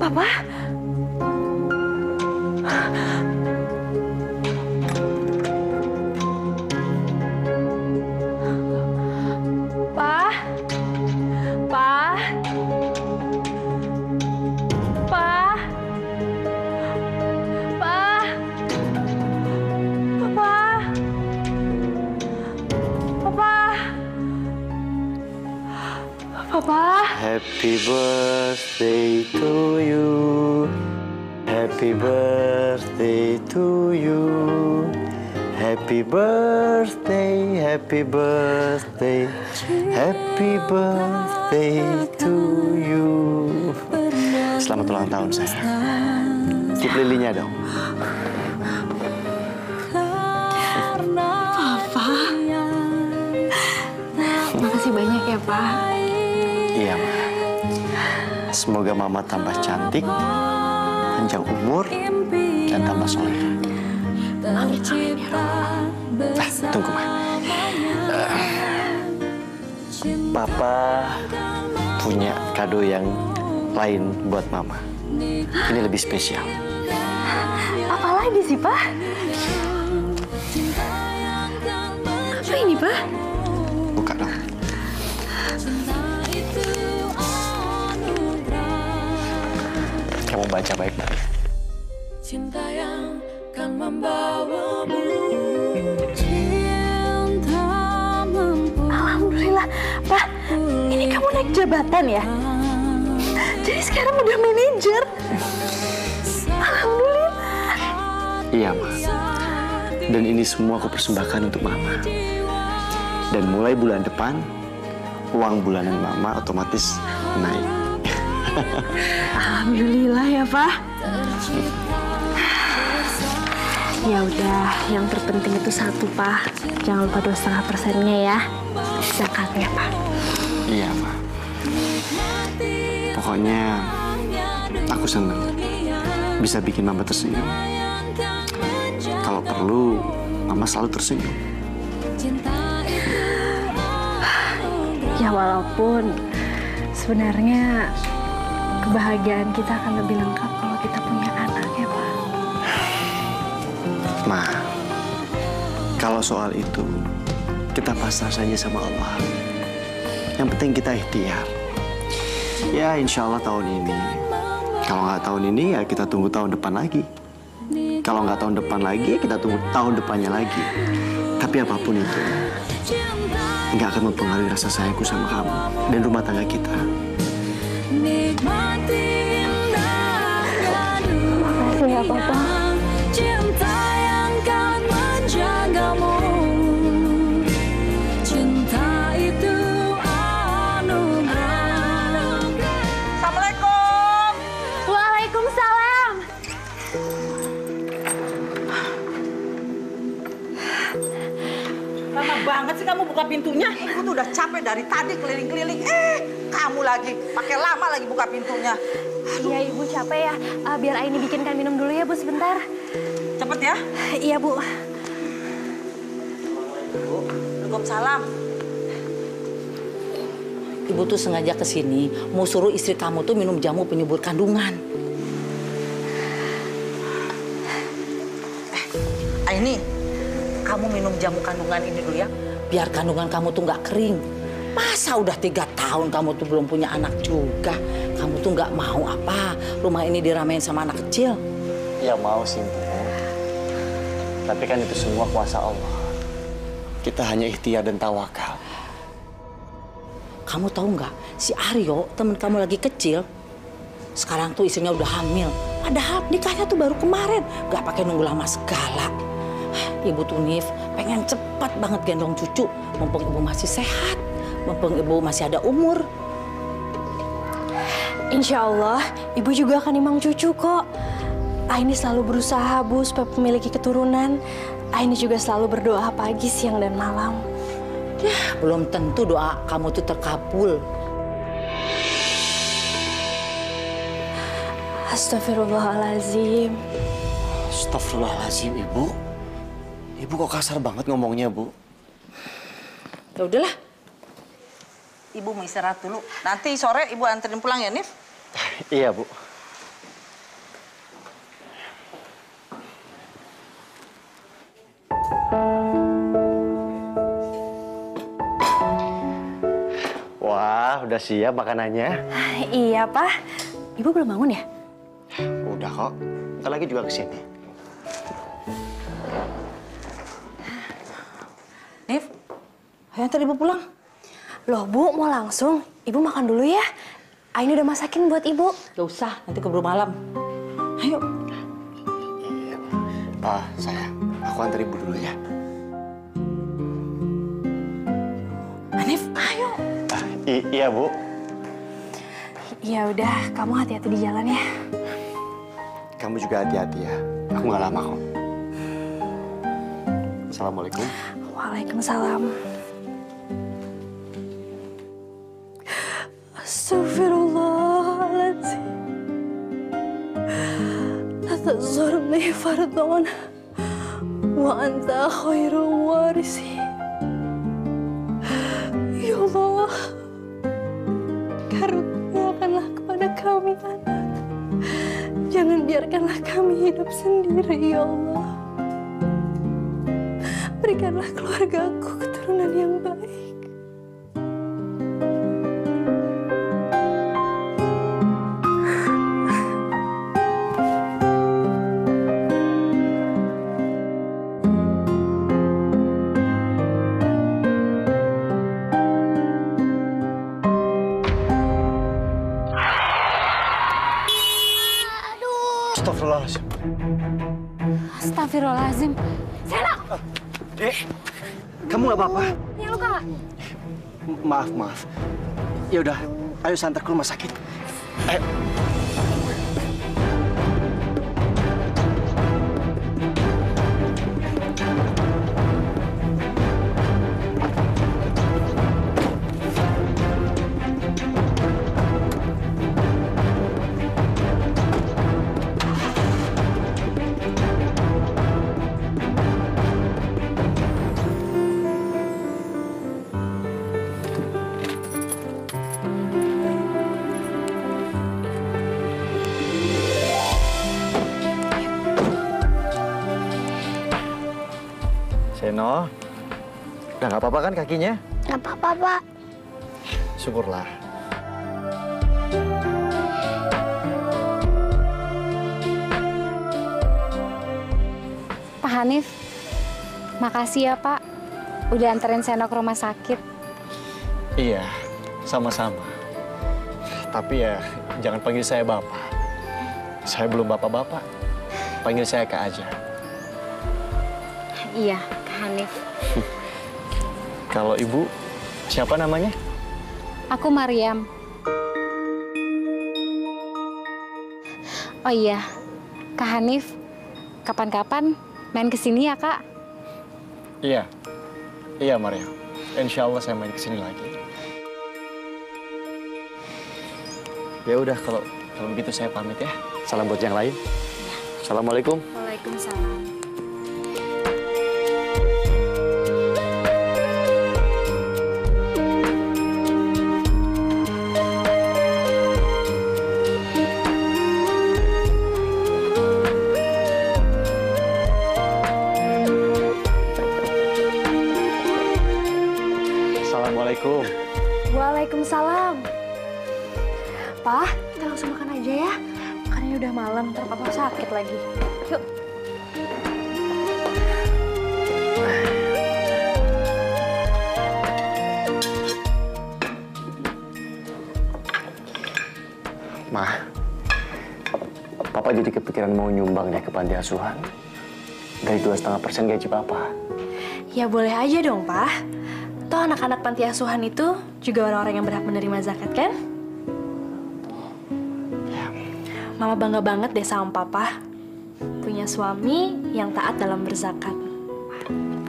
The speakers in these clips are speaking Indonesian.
Papa? Pa? Pa? Pa? Pa? Papa? Papa? Papa? Happy birthday to you. Happy birthday to you. Happy birthday, happy birthday, happy birthday to you. Selamat ulang tahun, sayang. Tiup lilinnya dong. Papa? Makasih banyak ya, Pak. Iya, Ma. Semoga Mama tambah cantik, panjang umur, dan tambah soleh. Amin, amin ya Allah. Tunggu, Ma. Papa punya kado yang lain buat Mama. Ini lebih spesial. Apa lagi sih, Pak? Apa ini, Pak? Buka dong. Kamu baca baik-baik. Cinta yang kan membawamu. Alhamdulillah, Pak. Ini kamu naik jabatan ya? Jadi sekarang udah manajer. Alhamdulillah. Iya, Ma. Dan ini semua aku persembahkan untuk Mama. Dan mulai bulan depan, uang bulanan Mama otomatis naik. Alhamdulillah ya, Pak. Ya udah, yang terpenting itu satu, Pak. Jangan lupa 2,5%-nya ya. Zakatnya, Pak. Iya, Ma. Pokoknya aku senang bisa bikin Mama tersenyum. Kalau perlu, Mama selalu tersenyum. Ya walaupun sebenarnya kebahagiaan kita akan lebih lengkap kalau kita punya anak ya, Pak. Ma, kalau soal itu, kita pasrah saja sama Allah. Yang penting kita ikhtiar. Ya, insya Allah tahun ini. Kalau nggak tahun ini, ya kita tunggu tahun depan lagi. Kalau nggak tahun depan lagi, kita tunggu tahun depannya lagi. Tapi apapun itu, nggak akan mempengaruhi rasa sayangku sama kamu dan rumah tangga kita. Makasih ya, Papa. Cinta yang kan menjagamu. Cinta itu anugerah. Assalamualaikum. Waalaikumsalam. Lama banget sih kamu buka pintunya. Aku tuh udah capek dari tadi keliling-keliling. Kamu lagi pakai lama lagi buka pintunya. Iya, Ibu capek ya. Biar Aini bikinkan minum dulu ya, Bu, sebentar. Cepet ya. Iya, Bu. Waalaikumsalam. Ibu tuh sengaja kesini mau suruh istri kamu tuh minum jamu penyubur kandungan. Aini, kamu minum jamu kandungan ini dulu ya. Biar kandungan kamu tuh nggak kering. Masa udah 3 tahun kamu tuh belum punya anak juga. Kamu tuh nggak mau apa rumah ini diramein sama anak kecil? Ya mau sih, Bu. Tapi kan itu semua kuasa Allah. Kita hanya ikhtiar dan tawakal. Kamu tahu nggak, si Aryo, temen kamu lagi kecil, sekarang tuh istrinya udah hamil. Padahal nikahnya tuh baru kemarin, nggak pakai nunggu lama segala. Ibu Tunif pengen cepat banget gendong cucu, mumpung ibu masih sehat, mumpung ibu masih ada umur. Insya Allah, Ibu juga akan nimang cucu kok. Aini selalu berusaha, Bu, supaya memiliki keturunan. Aini juga selalu berdoa pagi, siang, dan malam. Ya, belum tentu doa kamu tuh terkabul. Astagfirullahaladzim. Astagfirullahaladzim, Ibu. Ibu kok kasar banget ngomongnya, Bu? Ya udahlah. Ibu mau istirahat dulu. Nanti sore ibu anterin pulang ya, Nif? Iya, Bu. Wah, udah siap makanannya? Iya, Pak. Ibu belum bangun ya? Udah kok. Ntar lagi juga kesini. Nif, ayo antar Ibu pulang. Loh, Bu, mau langsung? Ibu makan dulu ya. Aini udah masakin buat Ibu. Gak usah, nanti keburu malam. Ayo. Pak, sayang. Aku antar ibu dulu ya. Nif, ayo. Iya, Bu. Ya udah, kamu hati-hati di jalan ya. Kamu juga hati-hati ya. Aku nggak lama kok. Assalamualaikum. Waalaikumsalam. Astagfirullahaladzim. La tazurni fardon wa anta khairul warisi. Ya Allah, karuniakanlah kepada kami anak. Jangan biarkanlah kami hidup sendiri, ya Allah. Berikanlah keluargaku keturunan yang baik. Astagfirullahaladzim. Astagfirullahaladzim. Sena! Dek, kamu nggak apa-apa? Ya luka nggak? Maaf. Ya udah, ayo santar ke rumah sakit. Ayo. Seno, udah nggak apa-apa kan kakinya? Nggak apa-apa, Pak. Syukurlah. Pak Hanif, makasih ya Pak, udah anterin Seno ke rumah sakit. Iya, sama-sama. Tapi ya, jangan panggil saya Bapak. Saya belum Bapak-Bapak. Panggil saya Kak aja. Iya, Kak Hanif. Kalau Ibu, siapa namanya? Aku Mariam. Oh iya, Kak Hanif, kapan-kapan main kesini ya Kak? Iya, Maria. Insya Allah saya main kesini lagi. Ya udah, kalau begitu saya pamit ya. Salam buat yang lain. Assalamualaikum. Waalaikumsalam. Assalamualaikum. Waalaikumsalam. Pak, kita langsung makan aja ya. Makannya udah malam, ntar papa sakit lagi. Yuk. Ma, Papa jadi kepikiran mau nyumbang deh ke panti asuhan. Dari 2,5% gaji Papa. Ya boleh aja dong, Pak. Toh anak-anak panti asuhan itu juga orang-orang yang berhak menerima zakat, kan? Mama bangga banget deh sama Papa. Punya suami yang taat dalam berzakat.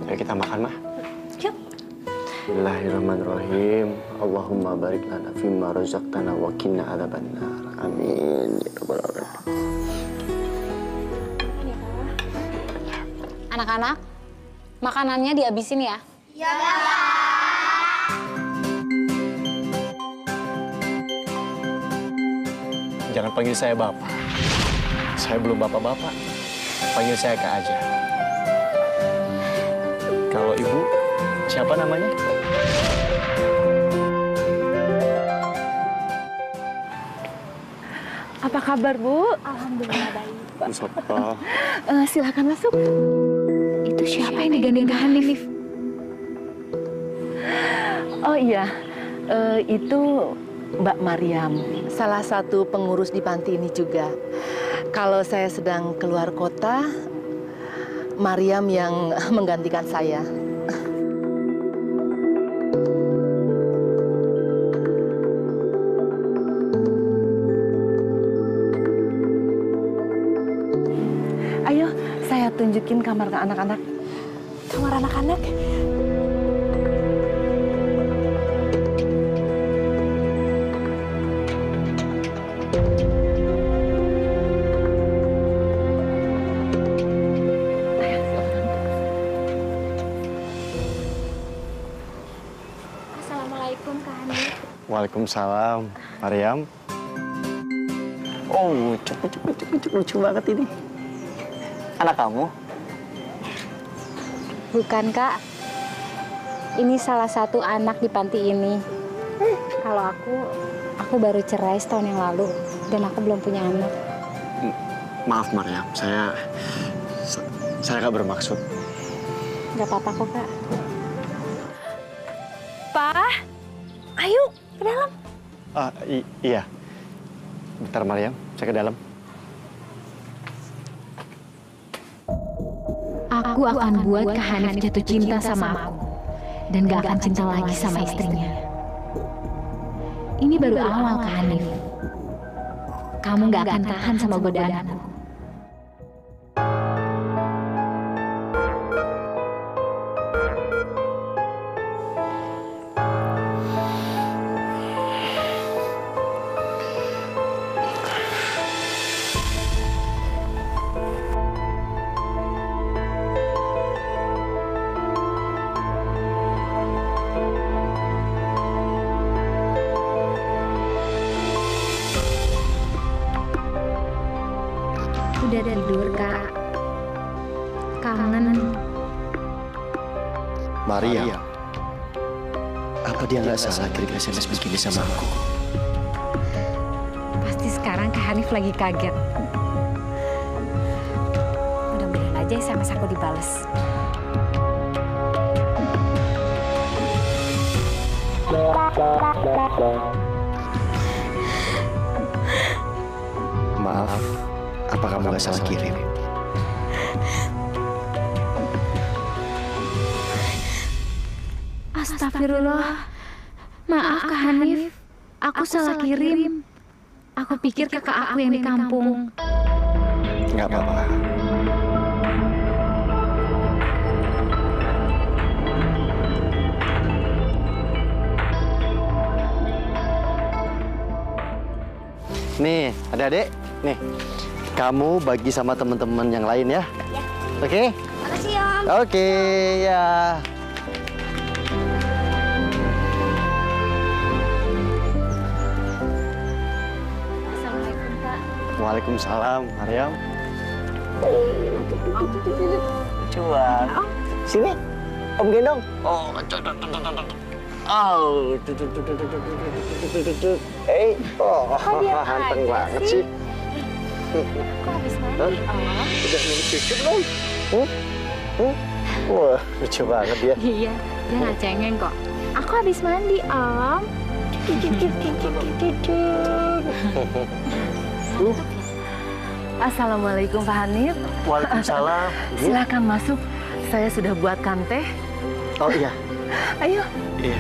Ayo kita makan, Ma. Yuk. Bismillahirrahmanirrahim. Allahumma barik lana fimma razaqtana wa qina adzabannar. Amin. Ya rabbal alamin. Anak-anak, makanannya dihabisin ya. Jangan panggil saya Bapak. Saya belum Bapak-Bapak. Panggil saya Kak aja. Kalau Ibu, siapa namanya? kabar, Bu? Alhamdulillah baik. Mustafa. Silakan masuk. Itu siapa yang digandeng ke Hanif? Oh iya, itu Mbak Mariam, salah satu pengurus di panti ini juga. Kalau saya sedang keluar kota, Mariam yang menggantikan saya. Ayo, saya tunjukin kamar ke anak-anak. Kamar anak-anak? Assalamualaikum Kak Hanif. Waalaikumsalam, Mariam. Oh, lucu banget ini. Anak kamu? Bukan Kak. Ini salah satu anak di panti ini. Kalau aku baru cerai setahun yang lalu dan aku belum punya anak. Maaf, Mariam. Saya nggak bermaksud. Gak apa-apa kok Kak. Pak, ayo ke dalam. Iya. Bentar, Mariam. Saya ke dalam. Aku akan buat Kak Hanif jatuh cinta sama aku. Dan gak akan cinta lagi sama istrinya. Ini baru awal Kak Hanif. Kamu gak akan tahan sama godaan aku. Udah tidur, Kak. Kangen. Maria, apa dia nggak salah kirim SMS begini sama aku? Pasti sekarang Kak Hanif lagi kaget. Mudah-mudahan aja SMS aku dibales. Maaf, apa kamu nggak salah kirim? Astagfirullah. Maaf Kak Hanif. Aku salah kirim. Aku pikir kakak aku yang di kampung. Nggak apa-apa. Nih, adik-adik. Nih, kamu bagi sama teman-teman yang lain ya. Ya. Oke? Makasih, Om. Oke, ya. Assalamualaikum Kak. Waalaikumsalam, Mariam. Lucu banget. Sini, Om gendong. Oh, ganteng banget sih. Kok habis mandi, Om? Udah minum susu belum? Wah, lucu banget dia. Iya, dia nggak cengeng kok. Aku habis mandi, Om. Assalamualaikum Pak Hanif. Waalaikumsalam. Silakan masuk. Saya sudah buatkan teh. Oh iya. Ayo. Iya.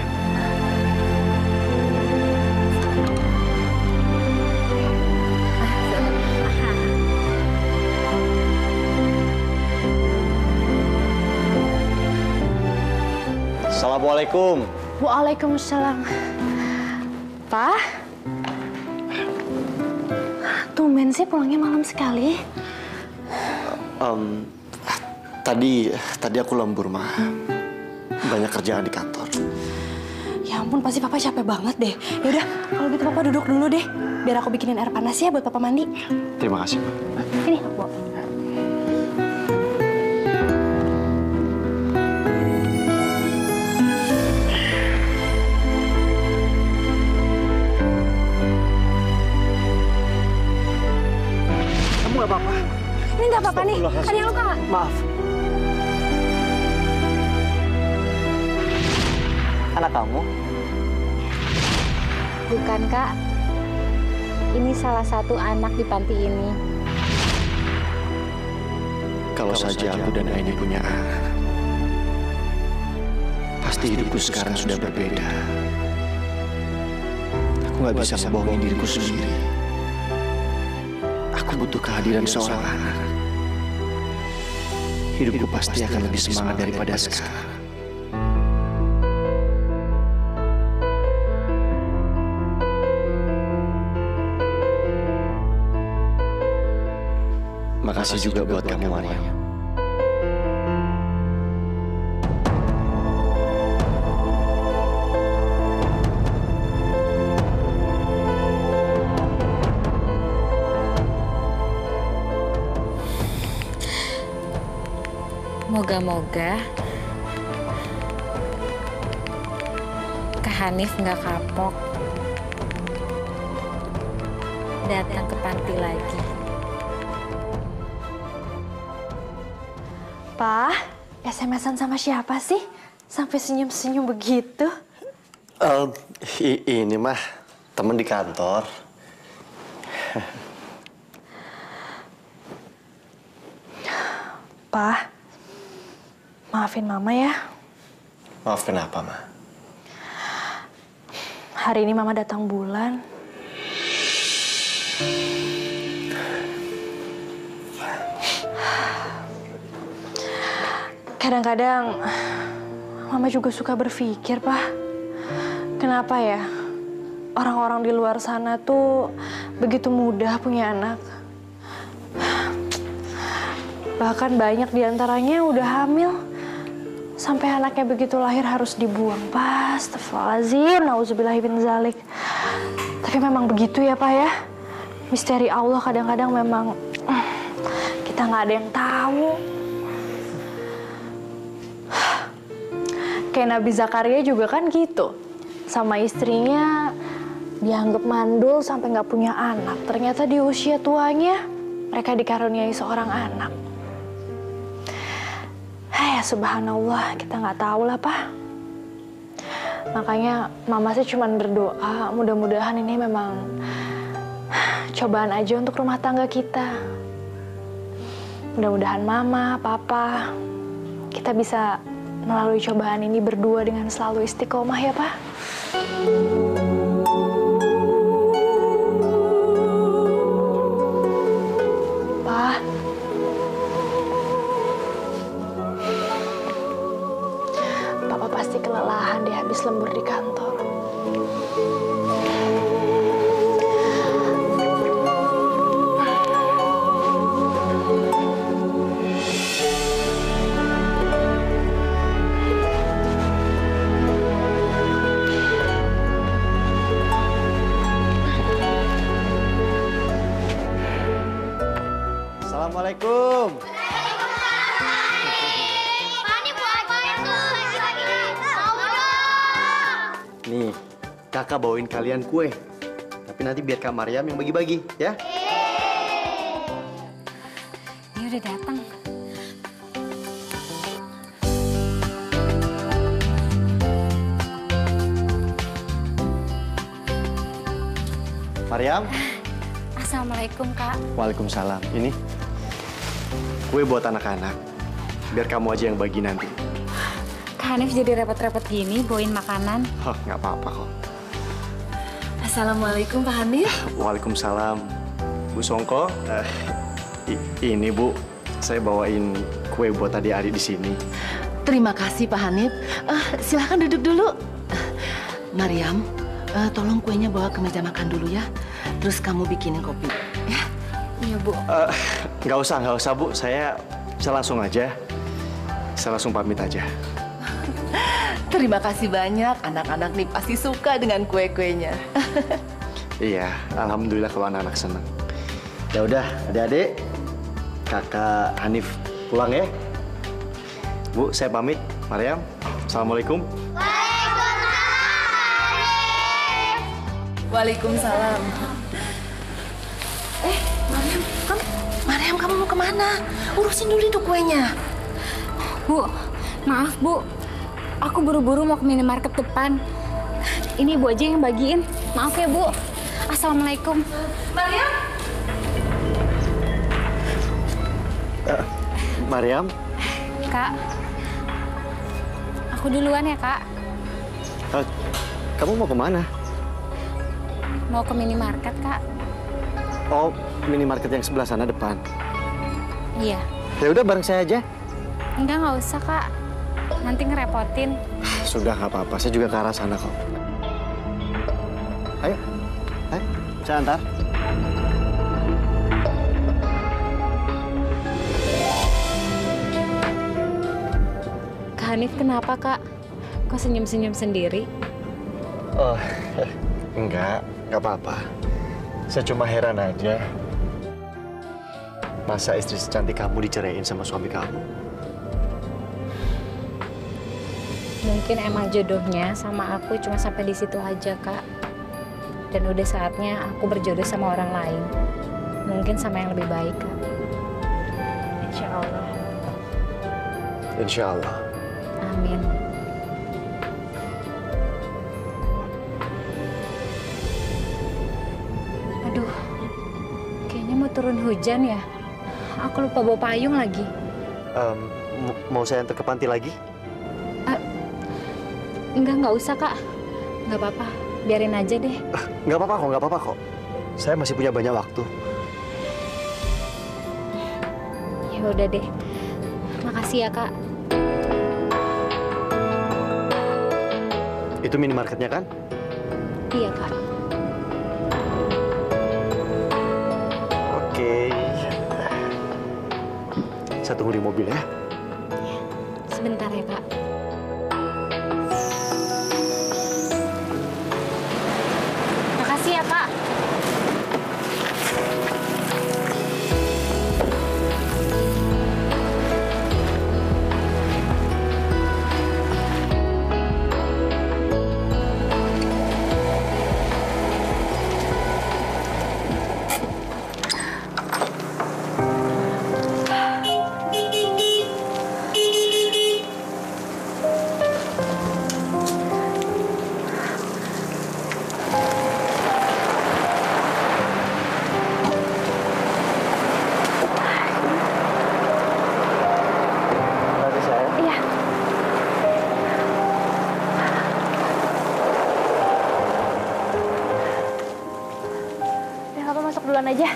Assalamualaikum. Waalaikumsalam. Pak? Tumben sih pulangnya malam sekali. Tadi aku lembur, Ma. Banyak kerjaan di kantor. Ya ampun, pasti Papa capek banget deh. Yaudah, kalau gitu Papa duduk dulu deh. Biar aku bikinin air panas ya buat Papa mandi. Terima kasih, Ma. Ini, Bu. Ada yang luka nggak? Maaf. Anak kamu? Bukan, Kak. Ini salah satu anak di panti ini. Kalau saja aku dan Aini punya anak, pasti hidupku sekarang sudah berbeda. Aku nggak bisa membohongi diriku sendiri. Aku butuh kehadiran seorang anak. Hidupku pasti akan lebih semangat daripada sekarang. Makasih juga buat kamu, Maria. Moga-moga Kak Hanif nggak kapok datang ke panti lagi. Pa, SMS-an sama siapa sih? Sampai senyum-senyum begitu? Ini mah temen di kantor. Pa, maafin Mama ya. Maaf kenapa, Ma? Hari ini Mama datang bulan. Kadang-kadang Mama juga suka berpikir, Pak. Kenapa ya orang-orang di luar sana tuh begitu mudah punya anak? Bahkan banyak diantaranya udah hamil. Sampai anaknya begitu lahir harus dibuang, Pak. Astagfirullahaladzim, nauzubillahiminzalik. Tapi memang begitu ya, Pak ya. Misteri Allah kadang-kadang memang kita nggak ada yang tahu. Kayak Nabi Zakaria juga kan gitu. Sama istrinya dianggap mandul sampai nggak punya anak. Ternyata di usia tuanya mereka dikaruniai seorang anak. Ya subhanallah, kita nggak tahu lah, Pak. Makanya Mama sih cuma berdoa, mudah-mudahan ini memang cobaan aja untuk rumah tangga kita. Mudah-mudahan Mama, Papa, kita bisa melalui cobaan ini berdua dengan selalu istiqomah ya, Pak. Pak. Papa pasti kelelahan deh habis lembur di kantor. Assalamualaikum. Nih, kakak bawain kalian kue. Tapi nanti biar Kak Maryam yang bagi-bagi, ya? Dia udah datang. Maryam. Assalamualaikum, Kak. Waalaikumsalam. Ini kue buat anak-anak. Biar kamu aja yang bagi nanti. Kak Hanif jadi repot-repot gini bawain makanan. Oh, nggak apa-apa kok. Assalamualaikum Pak Hanif. Waalaikumsalam. Bu Songko, ini Bu, saya bawain kue buat adik-adik di sini. Terima kasih Pak Hanif. Silahkan duduk dulu. Maryam, tolong kuenya bawa ke meja makan dulu ya. Terus kamu bikinin kopi, ya? Iya, Bu. Nggak usah Bu. Saya langsung aja. Saya langsung pamit aja. Terima kasih banyak. Anak-anak nih pasti suka dengan kue-kuenya. Iya, alhamdulillah kalau anak-anak senang. Ya udah, adik-adik, kakak Hanif pulang ya. Bu, saya pamit. Maryam, assalamualaikum. Waalaikumsalam. Maryam, kamu Mariam, kamu mau kemana? Urusin dulu itu kuenya. Bu, maaf Bu. Aku buru-buru mau ke minimarket depan. Ini Ibu aja yang bagiin. Maaf ya Bu. Assalamualaikum. Mariam? Mariam? Kak. Aku duluan ya Kak. Kamu mau kemana? Mau ke minimarket Kak. Oh, minimarket yang sebelah sana depan. Iya. Ya udah bareng saya aja. Nggak usah Kak. Nanti ngerepotin. Sudah nggak apa-apa, saya juga ke arah sana kok. Ayo, saya antar. Kak Hanif kenapa Kak? Kok senyum-senyum sendiri? Oh, enggak apa-apa. Saya cuma heran aja. Masa istri secantik kamu diceraiin sama suami kamu? Mungkin emang jodohnya sama aku cuma sampai di situ aja Kak. Dan udah saatnya aku berjodoh sama orang lain. Mungkin sama yang lebih baik Kak. Insya Allah. Insya Allah. Amin. Aduh, kayaknya mau turun hujan ya. Aku lupa bawa payung lagi. Mau saya antar ke panti lagi? Nggak usah Kak. Nggak apa-apa, biarin aja deh. Nggak apa-apa kok. Saya masih punya banyak waktu. Ya udah deh. Makasih ya Kak. Itu minimarketnya kan? Iya Kak. Oke. Saya tunggu di mobil ya. Sebentar ya Kak. Makasih ya Kak. Nanti saya. Iya. Ya, Papa masuk duluan aja.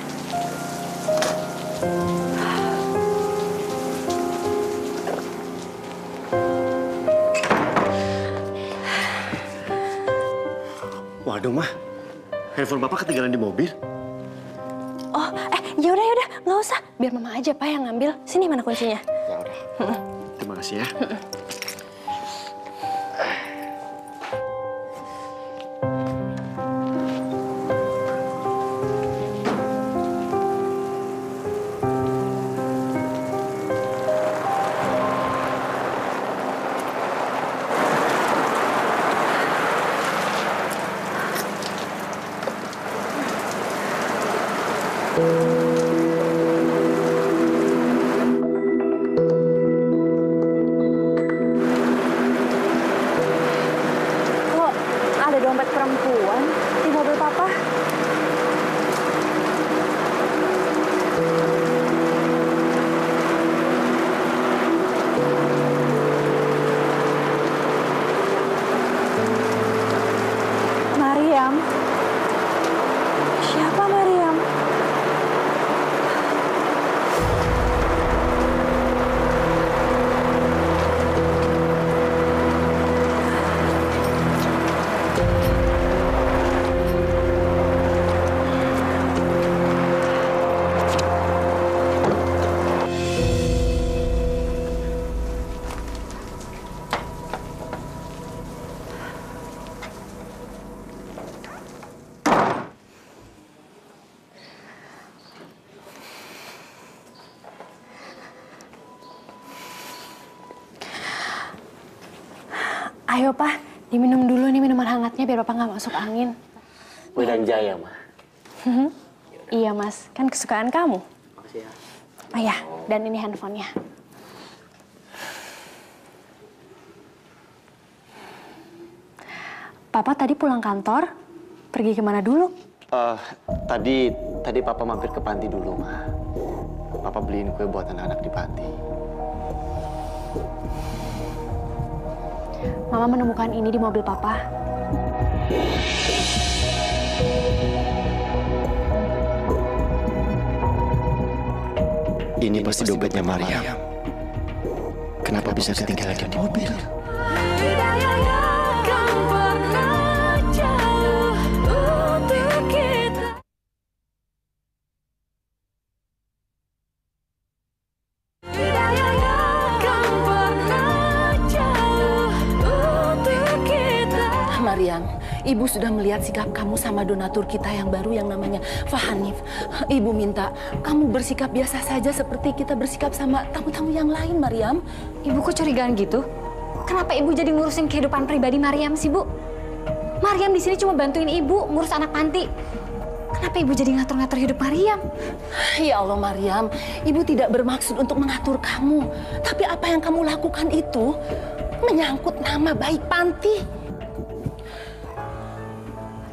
Waduh, Mah. Handphone Bapak ketinggalan di mobil. Oh, ya udah, nggak usah. Biar Mama aja Pak yang ngambil. Sini mana kuncinya? Ya udah. Terima kasih ya. Kok ada dompet perempuan di mobil Papa? Mariam? Siapa Mariam? Ayo Pak, diminum dulu nih minuman hangatnya biar Bapak nggak masuk angin. Wedang Jaya, Mah. Iya Mas, kan kesukaan kamu. aja ya. Oh ya, dan ini handphonenya. Papa tadi pulang kantor, pergi kemana dulu? Tadi Papa mampir ke panti dulu, Ma. Papa beliin kue buat anak-anak di panti. Mama menemukan ini di mobil Papa. Ini pasti dompetnya Maryam. Kenapa bisa ketinggalan di mobil? Tidak akan pernah jauh untuk kita. Tidak akan pernah jauh untuk kita. Maryam, Ibu sudah melihat sikap kamu sama donatur kita yang baru yang namanya Fahanif. Ibu minta kamu bersikap biasa saja seperti kita bersikap sama tamu-tamu yang lain, Maryam. Ibu kok curigaan gitu? Kenapa ibu jadi ngurusin kehidupan pribadi Maryam sih, Bu? Maryam di sini cuma bantuin ibu ngurus anak panti. Kenapa ibu jadi ngatur-ngatur hidup Maryam? Ya Allah, Maryam, Ibu tidak bermaksud untuk mengatur kamu. Tapi apa yang kamu lakukan itu menyangkut nama baik panti.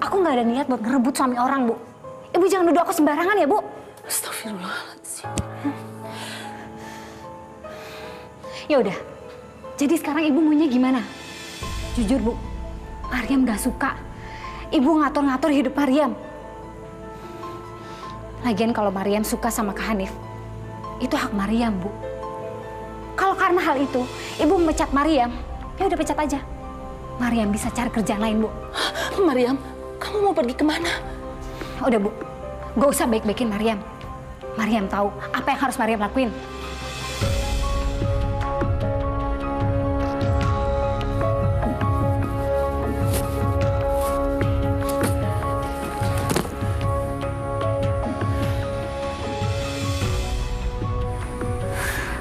Aku nggak ada niat buat ngerebut suami orang, Bu. Ibu jangan nuduh aku sembarangan ya, Bu. Astagfirullahaladzim. Ya udah. Jadi sekarang ibu maunya gimana? Jujur, Bu. Maryam nggak suka. Ibu ngatur-ngatur hidup Maryam. Lagian kalau Maryam suka sama Kak Hanif, itu hak Maryam, Bu. Kalau karena hal itu, ibu memecat Maryam, ya udah pecat aja. Maryam bisa cari kerjaan lain, Bu. Maryam, kamu mau pergi kemana? Udah, Bu. Gak usah baik-baikin Maryam. Maryam tahu apa yang harus Maryam lakuin.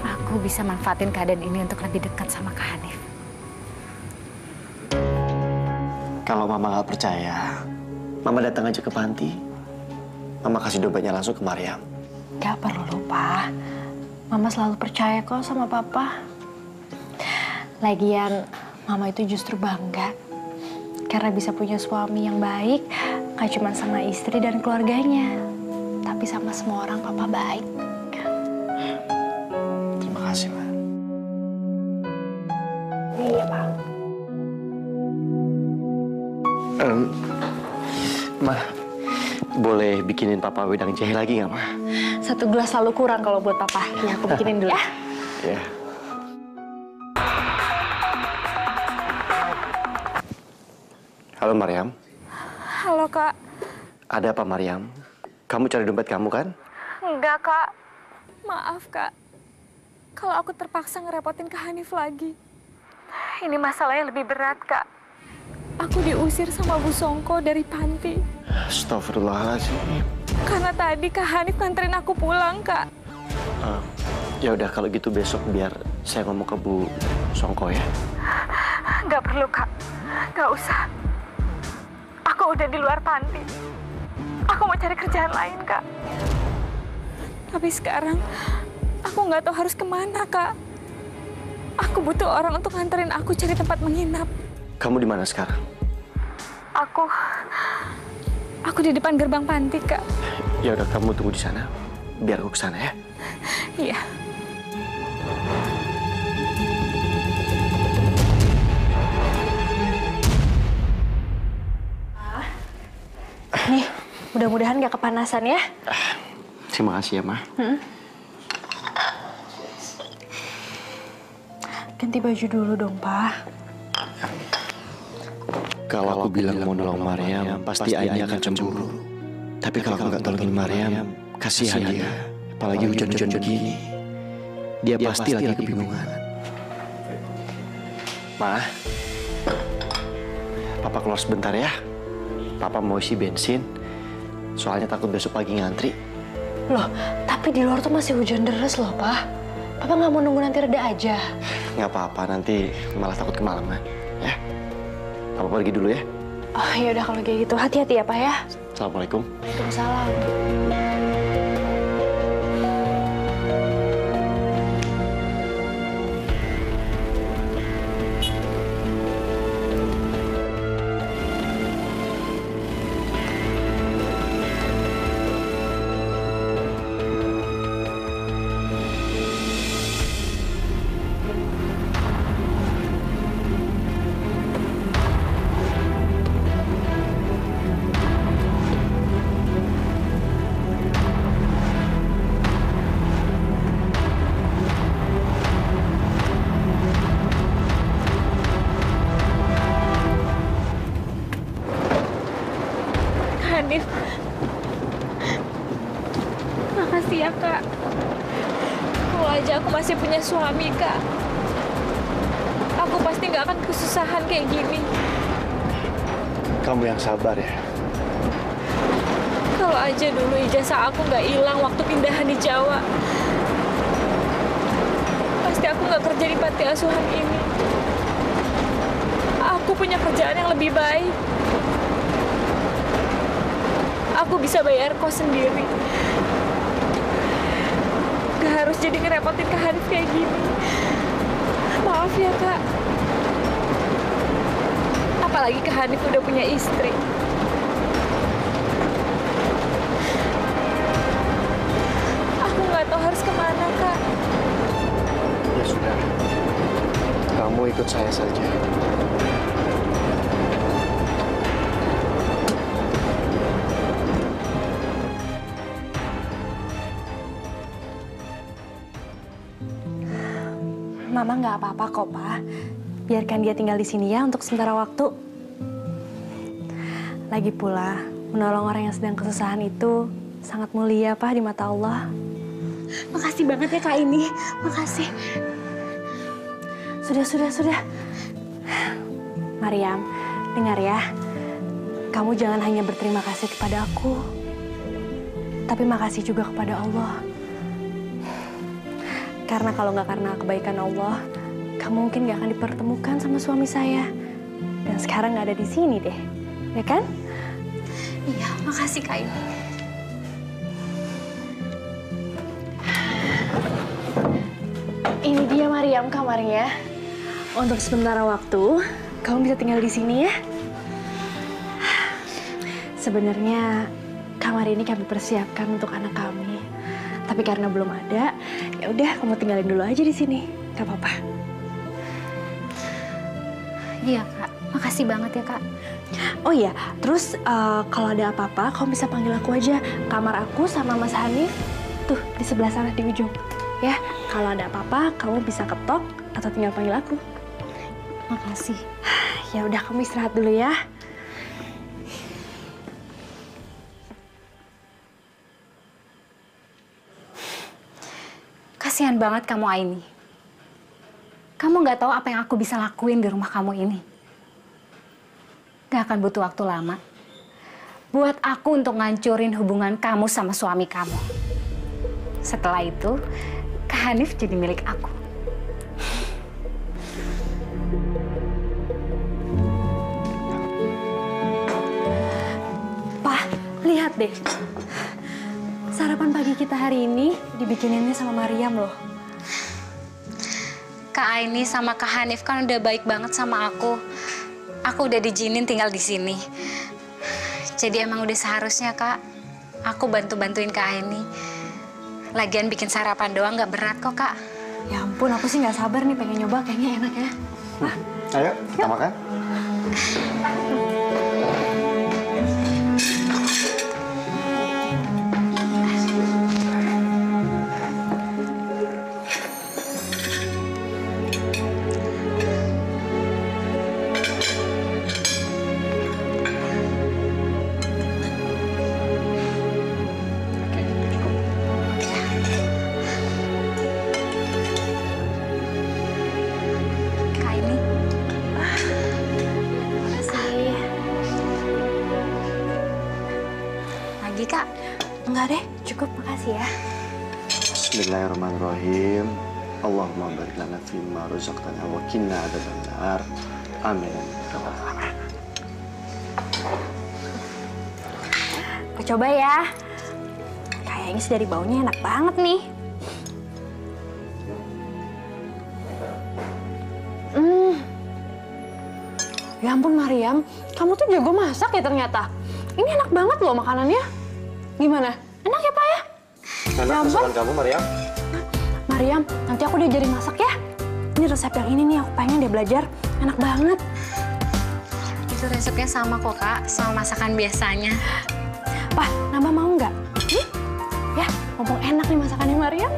Aku bisa manfaatin keadaan ini untuk lebih dekat sama Kak Hanif. Kalau Mama nggak percaya, Mama datang aja ke panti. Mama kasih dompetnya langsung ke Maryam. Gak perlu, Pak. Mama selalu percaya kok sama Papa. Lagian, Mama itu justru bangga. Karena bisa punya suami yang baik, gak cuma sama istri dan keluarganya. Tapi sama semua orang Papa baik. Terima kasih, Ma. Iya, Pak. Ma, boleh bikinin Papa wedang jahe lagi nggak, Ma? Satu gelas selalu kurang kalau buat Papa. Ya, aku bikinin dulu ya. Ya. Halo, Maryam. Halo, Kak. Ada apa, Maryam? Kamu cari dompet kamu, kan? Enggak, Kak. Maaf, Kak. Kalau aku terpaksa ngerepotin Kak Hanif lagi. Ini masalah yang lebih berat, Kak. Aku diusir sama Bu Songko dari panti. Astagfirullahaladzim. Karena tadi Kak Hanif nganterin aku pulang, Kak. Ya udah, kalau gitu besok biar saya ngomong ke Bu Songko ya. Nggak perlu, Kak. Nggak usah. Aku udah di luar panti. Aku mau cari kerjaan lain, Kak. Tapi sekarang, aku nggak tahu harus kemana, Kak. Aku butuh orang untuk nganterin aku cari tempat menginap. Kamu di mana sekarang? Aku di depan gerbang panti, Kak. Ya udah, kamu tunggu di sana. Biar aku kesana ya. Iya. Nih, mudah-mudahan gak kepanasan ya. Terima kasih ya, Ma. Ganti baju dulu dong, Pak. Kalau aku bilang mau nolong Maryam, pasti Aini akan cemburu. Tapi kalau aku nggak tolongin Maryam, kasihan dia. Apalagi hujan-hujan begini. Dia pasti lagi kebingungan. Ma, Papa keluar sebentar ya. Papa mau isi bensin. Soalnya takut besok pagi ngantri. Loh, tapi di luar tuh masih hujan deras loh, Pak. Papa nggak mau nunggu nanti reda aja. Nggak apa-apa, nanti malah takut kemalaman. Ya, Papa pergi dulu ya. Oh, ya udah kalau kayak gitu. Hati-hati ya, Pak ya. Assalamualaikum. Waalaikumsalam. Hanif. Makasih ya, Kak. Kalau aja aku masih punya suami, Kak, aku pasti nggak akan kesusahan kayak gini. Kamu yang sabar ya. Kalau aja dulu ijazah aku nggak hilang waktu pindahan di Jawa, pasti aku nggak kerja di panti asuhan ini. Aku punya kerjaan yang lebih baik. Aku bisa bayar kos sendiri. Gak harus jadi ngerepotin Kak Hanif kayak gini. Maaf ya, Kak. Apalagi Kak Hanif udah punya istri. Aku nggak tahu harus kemana, Kak. Ya sudah. Kamu ikut saya saja. Mama nggak apa-apa kok, Pak. Biarkan dia tinggal di sini ya untuk sementara waktu. Lagi pula, menolong orang yang sedang kesusahan itu sangat mulia, Pak, di mata Allah. Makasih banget ya, Kak ini. Makasih. Sudah. Mariam, dengar ya. Kamu jangan hanya berterima kasih kepada aku, tapi makasih juga kepada Allah. Karena kalau nggak karena kebaikan Allah, kamu mungkin nggak akan dipertemukan sama suami saya. Dan sekarang nggak ada di sini deh, ya kan? Iya, makasih Kak ini. Ini dia Mariam kamarnya. Untuk sementara waktu, kamu bisa tinggal di sini ya. Sebenarnya kamar ini kami persiapkan untuk anak kami. Tapi karena belum ada, ya udah kamu tinggalin dulu aja di sini. Gak apa-apa. Iya Kak, makasih banget ya Kak. Oh iya, terus kalau ada apa-apa, kamu bisa panggil aku aja. Kamar aku sama Mas Hanif tuh di sebelah sana di ujung. Ya, kalau ada apa-apa, kamu bisa ketok atau tinggal panggil aku. Makasih. Ya udah, kamu istirahat dulu ya. Kasihan banget kamu Aini. Kamu nggak tahu apa yang aku bisa lakuin di rumah kamu ini. Gak akan butuh waktu lama buat aku untuk ngancurin hubungan kamu sama suami kamu. Setelah itu, Kak Hanif jadi milik aku. Pak, lihat deh. Sarapan pagi kita hari ini dibikinin sama Mariam loh. Kak Aini sama Kak Hanif kan udah baik banget sama aku. Aku udah diizinin tinggal di sini. Jadi emang udah seharusnya Kak, aku bantu-bantuin Kak Aini. Lagian bikin sarapan doang nggak berat kok Kak. Ya ampun, aku sih nggak sabar nih pengen nyoba, kayaknya enak ya. Wah. Ayo, kita makan. Kak Aini. Makasih. Lagi Kak. Enggak deh, cukup, makasih ya. Bismillahirrahmanirrahim. Allahumma barik lana fima razaqtana wa qina adzabannar. Amin. Aku coba ya. Kayaknya sih dari baunya enak banget nih. Ya ampun Mariam, kamu tuh jago masak ya ternyata. Ini enak banget loh makanannya. Gimana? Enak ya Pak ya? Enak masakan kamu, Mariam? Mariam, nanti aku diajarin masak ya. Ini resep yang ini nih, aku pengen dia belajar. Enak banget. Itu resepnya sama kok Kak, sama masakan biasanya. Pak, nambah mau nggak? Ya, mumpung enak nih masakannya Mariam.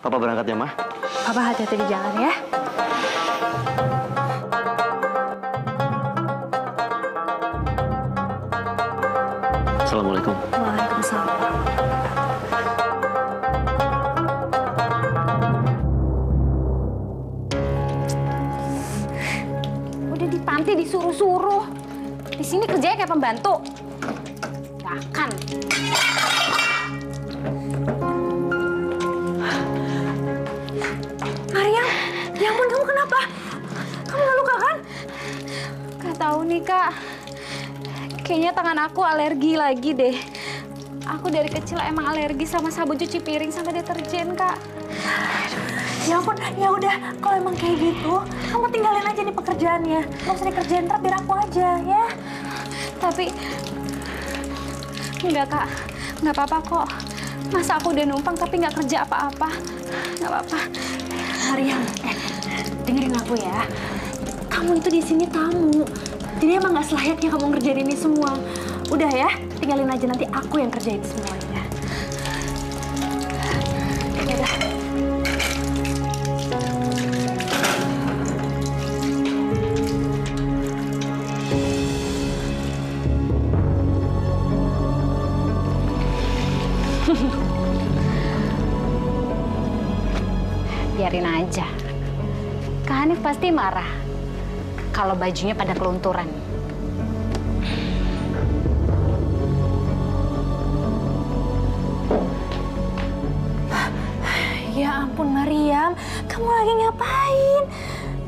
Papa berangkat ya, Ma? Papa hati-hati di jalan ya. Assalamualaikum. Waalaikumsalam. Udah di panti disuruh-suruh. Di sini kerjanya kayak pembantu. Makan. Mariam, ya ampun kamu kenapa? Kamu nggak luka kan? Gak tahu nih kak. Kayaknya tangan aku alergi lagi deh. Aku dari kecil emang alergi sama sabun cuci piring sama deterjen kak. Ya ampun, ya udah kalau emang kayak gitu, kamu tinggalin aja nih pekerjaannya. Nggak usah dikerjain, ntar biar aku aja ya. Tapi enggak kak, nggak apa-apa kok. Masa aku udah numpang tapi nggak kerja apa-apa. Nggak apa-apa. Mariam, dengerin aku ya. Kamu itu di sini tamu. Jadi emang nggak selayaknya kamu ngerjain ini semua. Udah ya, tinggalin aja nanti aku yang kerjain semuanya. Udah. Biarin aja. Kak Hanif pasti marah kalau bajunya pada kelunturan. Ya ampun Mariam, kamu lagi ngapain?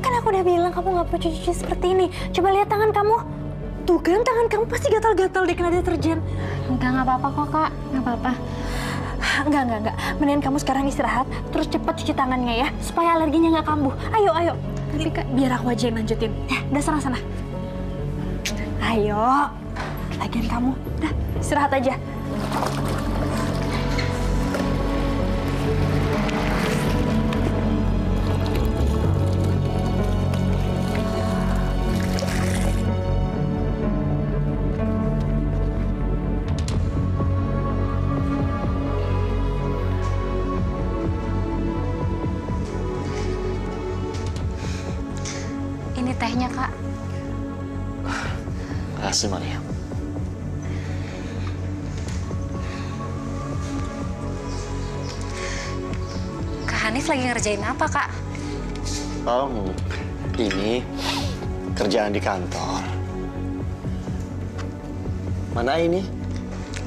Kan aku udah bilang kamu nggak perlu cuci seperti ini. Coba lihat tangan kamu. Tuh kan tangan kamu pasti gatal-gatal deh kena deterjen. Nggak apa-apa kok kak, nggak apa-apa. Enggak. Mendingan kamu sekarang istirahat, terus cepat cuci tangannya ya, supaya alerginya nggak kambuh. Ayo. Tapi Kak, biar aku aja yang lanjutin. Ya, udah sana. Ayo. Lagian kamu, udah istirahat aja. Ini tehnya kak. Makasih, Mariam. Kak Hanif lagi ngerjain apa kak? Ini kerjaan di kantor. Mana ini?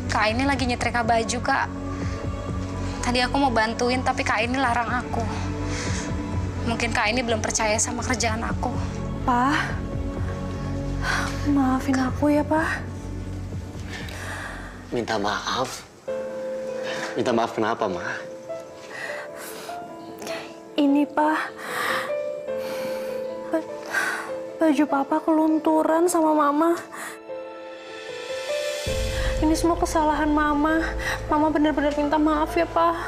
Kak ini lagi nyetrika baju kak. Tadi aku mau bantuin tapi kak ini larang aku. Mungkin kak ini belum percaya sama kerjaan aku. Pak, maafin aku ya, Pak. Minta maaf? Minta maaf kenapa, Ma? Ini, Pak. Baju Papa kelunturan sama Mama. Ini semua kesalahan Mama. Mama benar-benar minta maaf ya, Pak.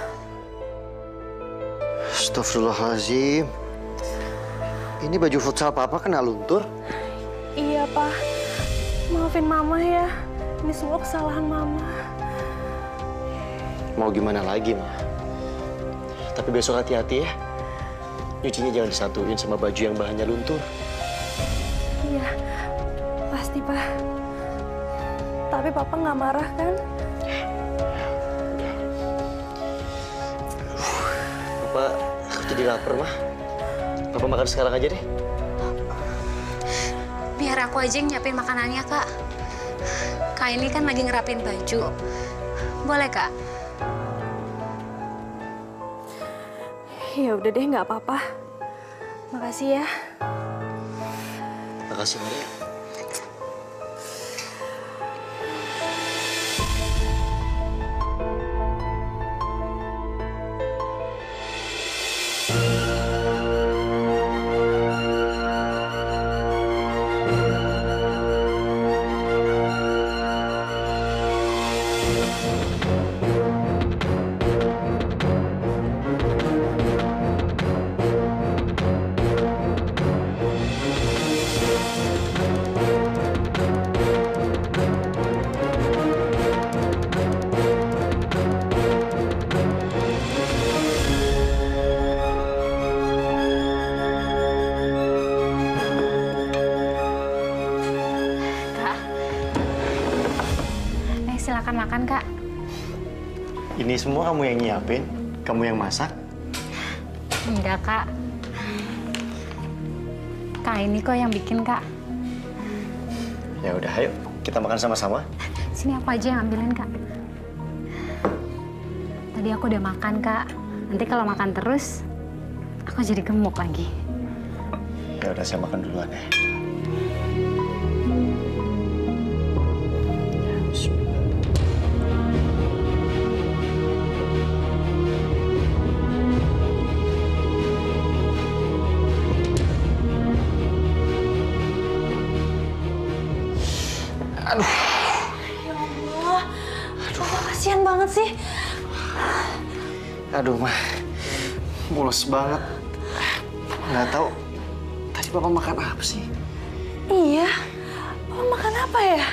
Astagfirullahaladzim. Ini baju futsal Papa kena luntur? Iya, Pak. Maafin Mama ya. Ini semua kesalahan Mama. Mau gimana lagi, Ma? Tapi besok hati-hati ya. Nyucinya jangan disatuin sama baju yang bahannya luntur. Iya, pasti, Pak. Tapi Papa nggak marah, kan? Papa, aku jadi lapar, Ma. Papa makan sekarang aja deh. Biar aku aja yang nyiapin makanannya kak. Kak ini kan lagi ngerapin baju. Boleh kak? Ya udah deh, nggak apa-apa. Makasih ya. Makasih, Maria. makan, Kak. Ini semua kamu yang nyiapin? Kamu yang masak? Enggak, Kak. Kak ini kok yang bikin, Kak. Ya udah, ayo kita makan sama-sama. Sini aku aja yang ambilin, Kak. Tadi aku udah makan, Kak. Nanti kalau makan terus, aku jadi gemuk lagi. Ya udah, saya makan duluan ya. Aduh. Ya Allah. Papa kasihan banget sih. Aduh, Mah. Mules banget. Nggak tahu tadi Papa makan apa sih? Iya. Papa makan apa ya?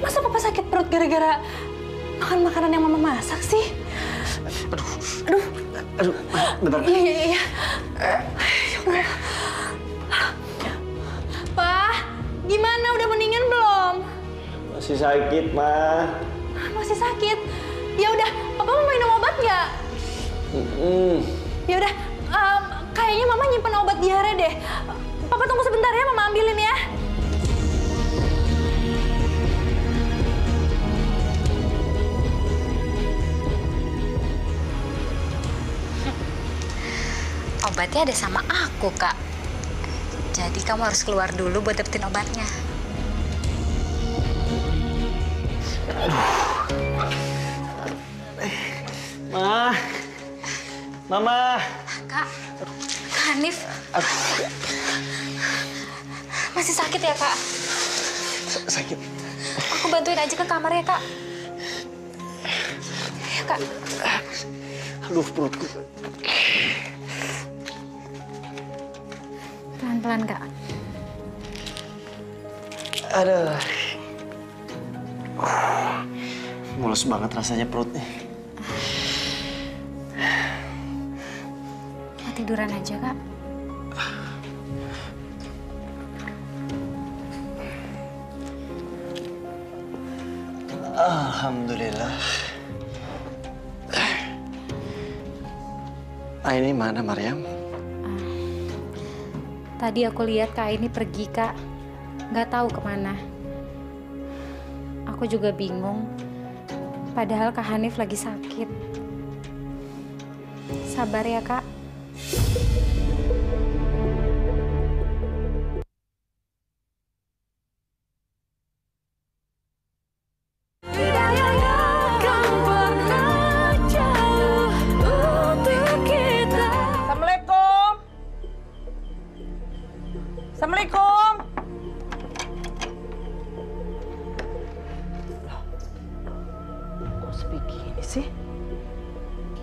Masa Papa sakit perut gara-gara makan makanan yang Mama masak sih? Aduh, bentar. Iya. Ya Allah. Pa, gimana? Udah mendingan belum? Masih sakit, Mah. Masih sakit? Ya udah, Papa mau minum obat nggak? Ya udah, kayaknya Mama nyimpen obat diare deh. Papa tunggu sebentar ya, Mama ambilin ya. Obatnya ada sama aku, Kak. Jadi kamu harus keluar dulu buat dapetin obatnya. Mah. Mama. Kak Hanif. Masih sakit ya, Kak? Sakit. Aku bantuin aja ke kamar ya, Kak. Ya, Kak. Aduh, perutku. Pelan-pelan, Kak. Aduh. Mules banget rasanya perutnya. Mau tiduran aja, Kak. Alhamdulillah. Ini mana, Maryam? Tadi aku lihat Kak ini pergi, Kak. Nggak tahu kemana. Aku juga bingung. Padahal Kak Hanif lagi sakit. Sabar ya, Kak. Assalamualaikum. Assalamualaikum. Kok sepi gini sih?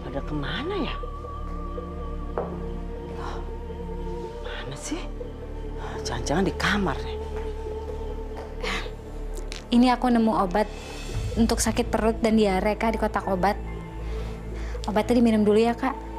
Pada kemana ya? Mana sih? Jangan-jangan di kamar nih. Ini aku nemu obat untuk sakit perut dan diare, Kak, di kotak obat. Obatnya diminum dulu ya, Kak.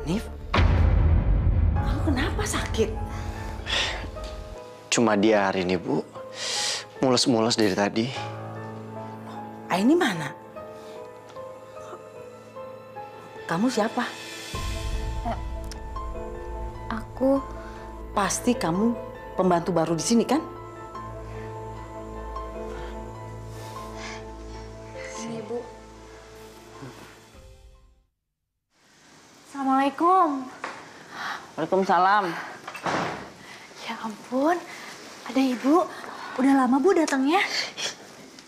Nif, kamu kenapa sakit? Cuma dia hari ini, Bu. Mules-mules dari tadi. Ini mana? Kamu siapa? Aku Pasti kamu pembantu baru di sini kan? sini, Bu. Assalamualaikum. Waalaikumsalam. Ya ampun, ada Ibu. Udah lama Bu datangnya.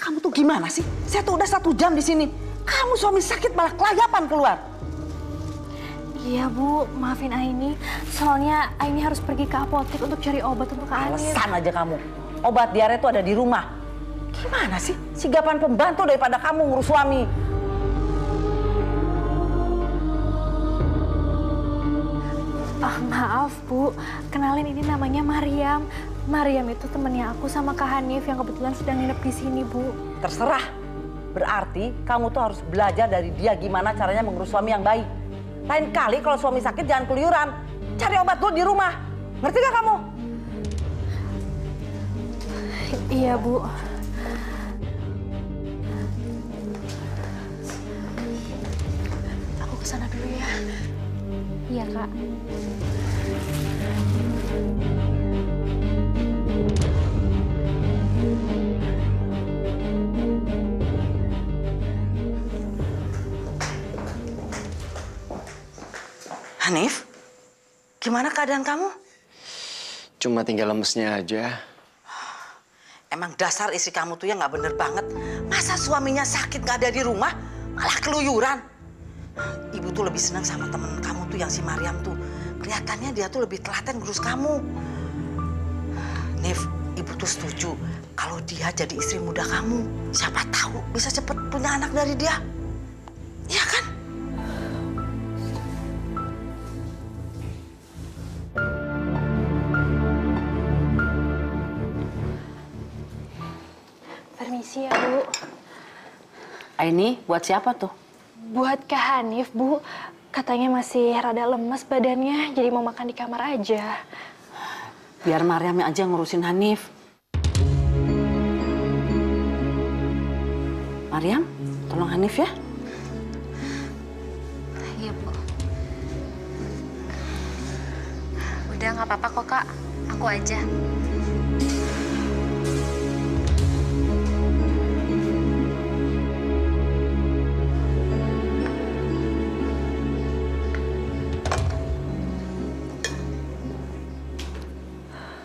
Kamu tuh gimana sih? Saya tuh udah 1 jam di sini. Kamu suami sakit malah kelayapan keluar. Iya Bu, maafin Aini. Soalnya Aini harus pergi ke apotek untuk cari obat untuk Kak Hanif. Alasan aja kamu. Obat diare tuh ada di rumah. Gimana sih? Sigapan pembantu daripada kamu ngurus suami. Maaf Bu, kenalin ini namanya Mariam. Mariam itu temennya aku sama Kak Hanif yang kebetulan sedang nginep di sini Bu. Terserah. Berarti kamu tuh harus belajar dari dia gimana caranya mengurus suami yang baik. Lain kali kalau suami sakit jangan keluyuran. Cari obat dulu di rumah. Ngerti gak kamu? Iya Bu. Aku kesana dulu ya. Iya, Kak. Hanif, gimana keadaan kamu? Cuma tinggal lemesnya aja. Emang dasar istri kamu tuh ya nggak bener banget. Masa suaminya sakit nggak ada di rumah, malah keluyuran. Ibu tuh lebih senang sama temen kamu tuh yang si Mariam tuh. Kelihatannya dia tuh lebih telaten ngurus kamu. Nif, ibu tuh setuju kalau dia jadi istri muda kamu. Siapa tahu bisa cepet punya anak dari dia. Iya kan? Permisi ya Bu. Ini buat siapa tuh? Buat Kak Hanif Bu. Katanya masih rada lemes badannya, jadi mau makan di kamar aja. Biar Mariam aja ngurusin Hanif. Mariam, tolong Hanif ya. Iya, Bu. Udah nggak apa-apa kok, Kak. Aku aja.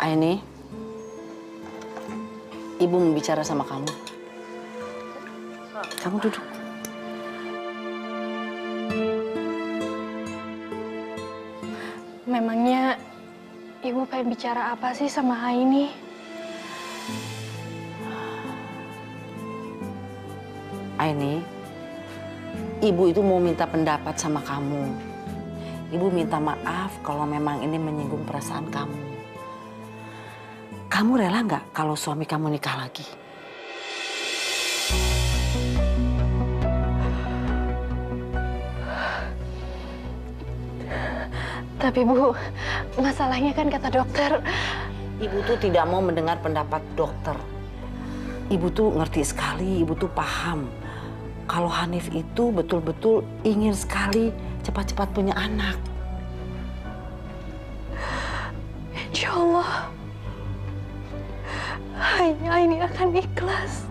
Aini, ibu mau bicara sama kamu. Kamu duduk. Memangnya Ibu pengen bicara apa sih sama Aini? Aini, ibu itu mau minta pendapat sama kamu. Ibu minta maaf kalau memang ini menyinggung perasaan kamu. Kamu rela nggak kalau suami kamu nikah lagi? Tapi Bu, masalahnya kan kata dokter. Ibu tuh tidak mau mendengar pendapat dokter. Ibu tuh ngerti sekali, ibu tuh paham. Kalau Hanif itu betul-betul ingin sekali cepat-cepat punya anak. Insya Allah, Aini akan ikhlas.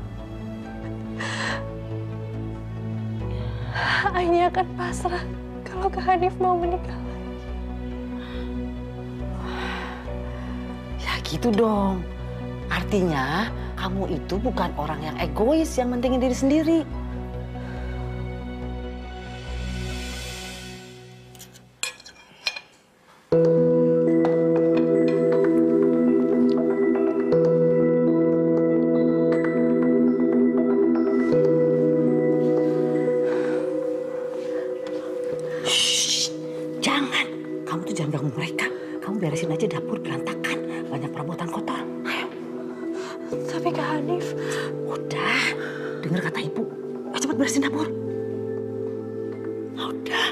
Aini akan pasrah kalau Kak Hanif mau menikah lagi. Ya gitu dong. Artinya kamu itu bukan orang yang egois yang mentingin diri sendiri. Jangan ganggu mereka. Kamu beresin aja dapur berantakan. Banyak perabotan kotor. Ayo. Tapi Kak Hanif... Udah. Dengar kata ibu. Ayo cepat beresin dapur. Udah.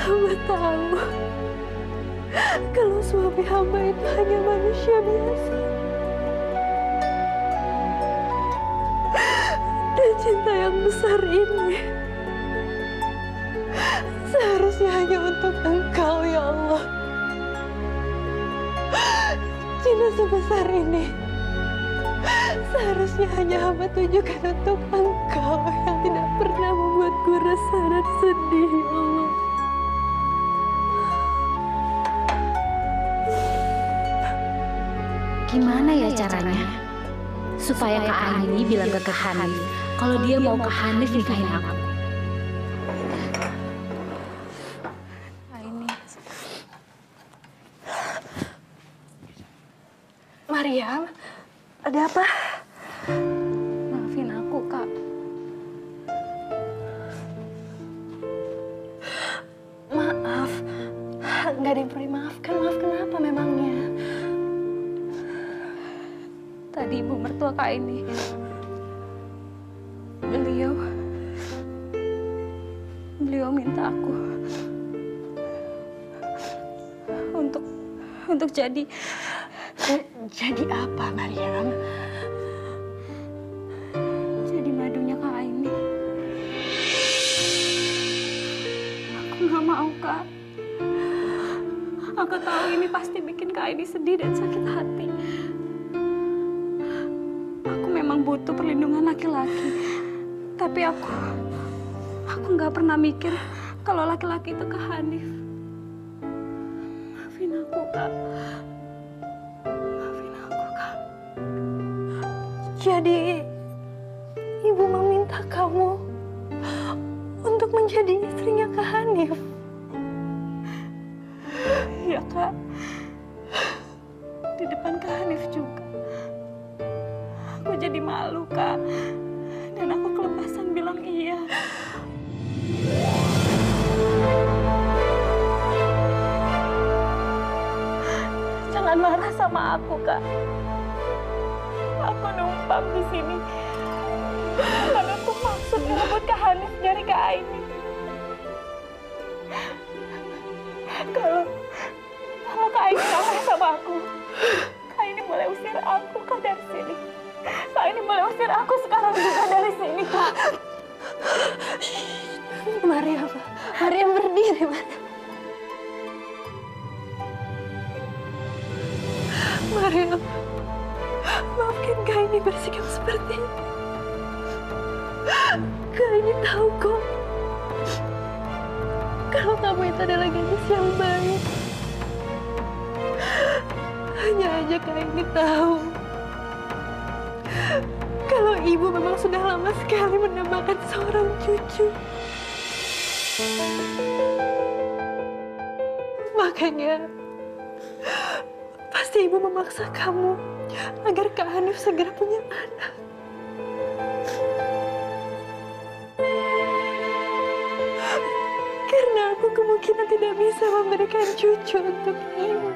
Hamba tahu kalau suami hamba itu hanya manusia biasa. cinta yang besar ini seharusnya hanya untuk Engkau, ya Allah. Cinta sebesar ini seharusnya hanya hamba tujukan untuk Engkau yang tidak pernah membuatku resah dan sedih, ya Allah. Gimana ya caranya? Supaya Kak Aini bilang ke Kak Hanif kalau dia mau Kak Hanif nikahin aku. Mariam, ada apa? Maafin aku, Kak. Maaf, nggak ada yang perlu dimaafkan. Maaf kenapa memangnya? Tadi ibu mertua Kak Aini, beliau minta aku untuk jadi apa, Mariam? jadi madunya Kak Aini. Aku nggak mau, Kak. Aku tahu ini pasti bikin Kak Aini sedih dan sakit hati. Aku memang butuh perlindungan laki-laki. Tapi aku nggak pernah mikir kalau laki-laki itu Kak Hanif. Maafin aku, Kak. Maafin aku, Kak. Jadi, Ibu meminta kamu untuk menjadi istrinya Kak Hanif. Iya, Kak. Di depan Kak Hanif juga. Aku jadi malu, Kak. Dan aku kelepasan bilang iya. Jangan marah sama aku, Kak. Aku numpang di sini. Karena aku maksud ngerebut Kak Hanif dari Kak Aini. Kalau Kak Aini kalah sama aku, Kak Aini boleh usir aku, Kak, dari sini. Kak Aini boleh usir aku sekarang juga dari sini, Kak. Mariam berdiri, Mariam, maafkan Kak Aini bersikap seperti ini. Kak Aini tahu kok kalau kamu itu adalah gadis yang baik. Hanya aja Kak Aini tahu kalau ibu memang sudah lama sekali mendambakan seorang cucu. Makanya pasti ibu memaksa kamu agar Kak Hanif segera punya anak. Karena aku kemungkinan tidak bisa memberikan cucu untuk ibu.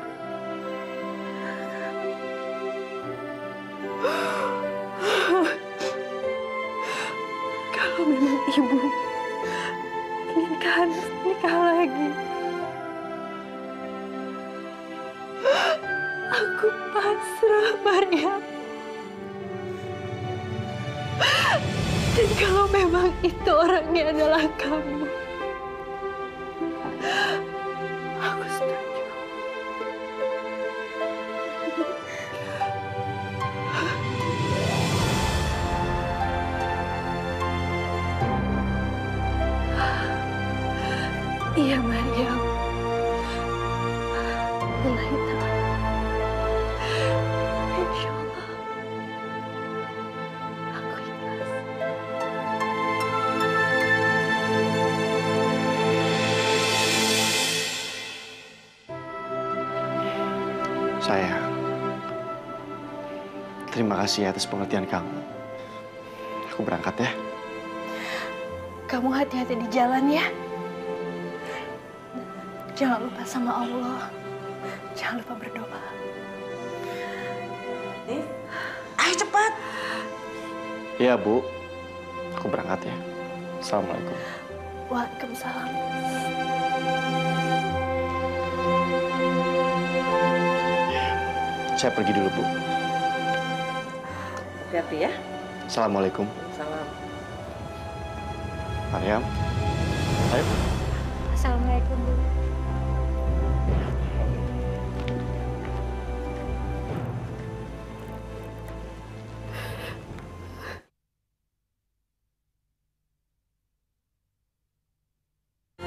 Kalau memang ibu ingin Kak Hanif nikah lagi, aku pasrah, Mariam. Dan kalau memang itu orangnya adalah kamu, aku setuju. Iya, Mariam. Lillahi ta'ala. Insya Allah, aku ikhlas. Sayang, terima kasih atas pengertian kamu. Aku berangkat ya. Kamu hati-hati di jalan ya. Jangan lupa sama Allah. Jangan lupa berdoa. Ayo cepat. Iya, Bu. Aku berangkat ya. Assalamualaikum. Waalaikumsalam. Saya pergi dulu, Bu. Hati-hati ya. Assalamualaikum. Salam. Maryam, ayo. Assalamualaikum, Bu.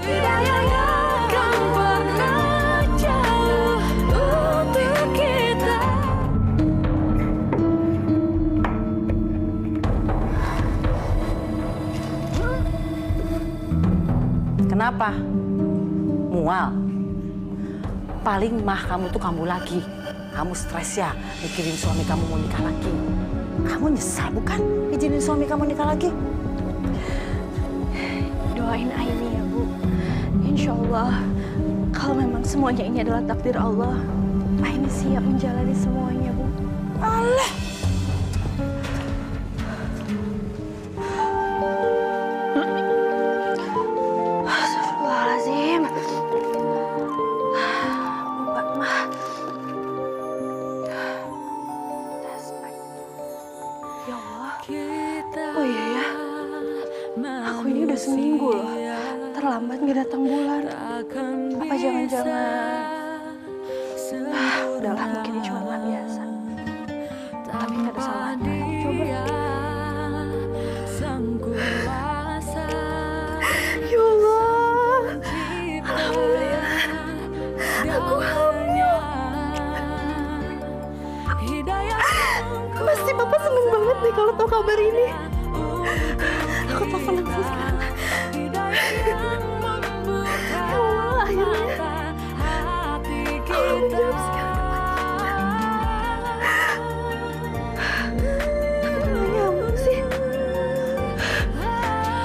Hidayah yang kan pernah jauh untuk kita. Kenapa? Mual. Paling mah kamu tuh kambuh lagi. Kamu stres ya mikirin suami kamu mau nikah lagi. Kamu nyesal bukan izinin suami kamu nikah lagi? Doain Aini ya, Bu. Insya Allah, kalau memang semuanya ini adalah takdir Allah, Aini siap menjalani semuanya, Bu. Alah. Astagfirullahaladzim. Mbak Mah. Ya Allah. Oh iya ya. Aku ini udah seminggu loh. Terlambat nggak datang bulan. Apa jangan-jangan... udahlah, mungkin ini cuma nggak biasa. Tapi nggak ada salahnya. Coba. Ya Allah. Alhamdulillah. Aku hamil. Pasti Bapak seneng banget nih kalau tahu kabar ini. Aku telepon langsung sekarang. Ya Allah, akhirnya. Tolong jawab sekarang. Tapi malah nyambung sih.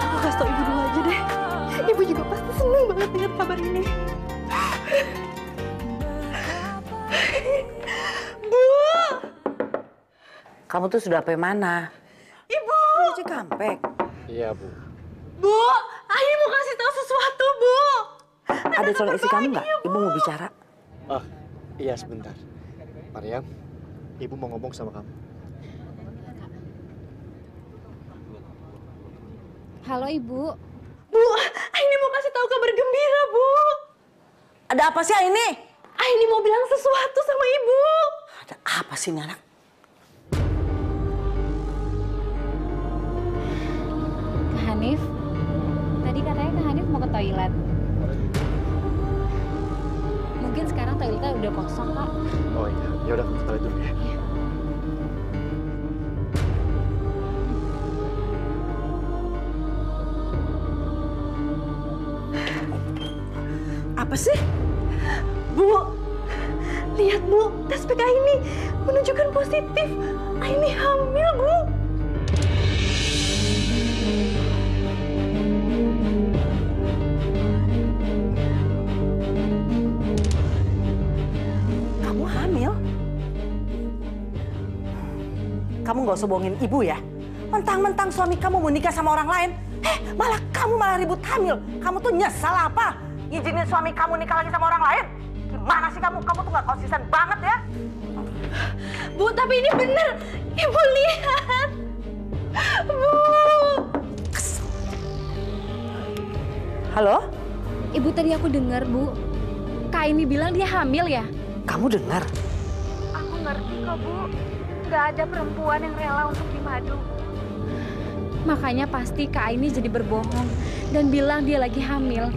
Aku kasih tau Ibu dulu aja deh. Ibu juga pasti seneng banget dengar kabar ini. Bu! Kamu tuh sudah sampai mana? Ibu! Cikampek. Iya, Bu. Bu! Aini mau kasih tahu sesuatu, Bu! Ada calon istri kamu nggak? Ibu mau bicara. Oh, iya sebentar. Maryam, Ibu mau ngomong sama kamu. Halo, Ibu. Bu, Aini mau kasih tahu kabar gembira, Bu. Ada apa sih ini? Aini mau bilang sesuatu sama Ibu. Ada apa sih ini anak? Kak Hanif. Tadi katanya Kak Hanif mau ke toilet. Mungkin sekarang toiletnya udah kosong, Kak. Oh iya, ya udah kita lihat dulu ya. Apa sih? Bu, lihat Bu, tes PK ini menunjukkan positif. Aini hamil, Bu. Kamu hamil? Kamu nggak usah bohongin ibu ya. Mentang-mentang suami kamu mau nikah sama orang lain, malah kamu malah ribut hamil. Kamu tuh nyesal apa? Izinin suami kamu nikah lagi sama orang lain? Gimana sih kamu? Kamu tuh nggak konsisten banget ya. Bu, tapi ini bener. Ibu lihat. Bu. Halo? Ibu, tadi aku dengar, Bu. Kak ini bilang dia hamil ya? Kamu dengar? Aku ngerti kok, Bu. Gak ada perempuan yang rela untuk dimadu. Makanya pasti Kak ini jadi berbohong dan bilang dia lagi hamil.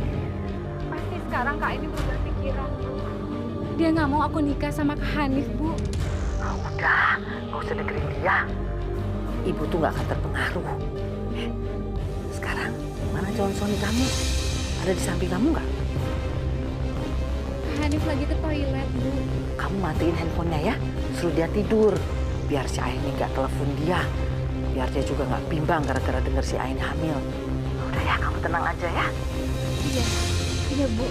Pasti sekarang Kak ini berubah pikiran, Bu. Dia nggak mau aku nikah sama Kak Hanif, Bu. Udah, nggak usah dengerin dia. Ibu tuh nggak akan terpengaruh. Sekarang, mana calon suami kamu? Ada di samping kamu nggak? Kak Hanif lagi ke toilet, Bu. Kamu matiin handphonenya ya, suruh dia tidur. Biar si Aini nggak telepon dia. Biar dia juga nggak bimbang gara-gara denger si Aini hamil. Udah ya, kamu tenang aja ya. Iya, iya, Bu.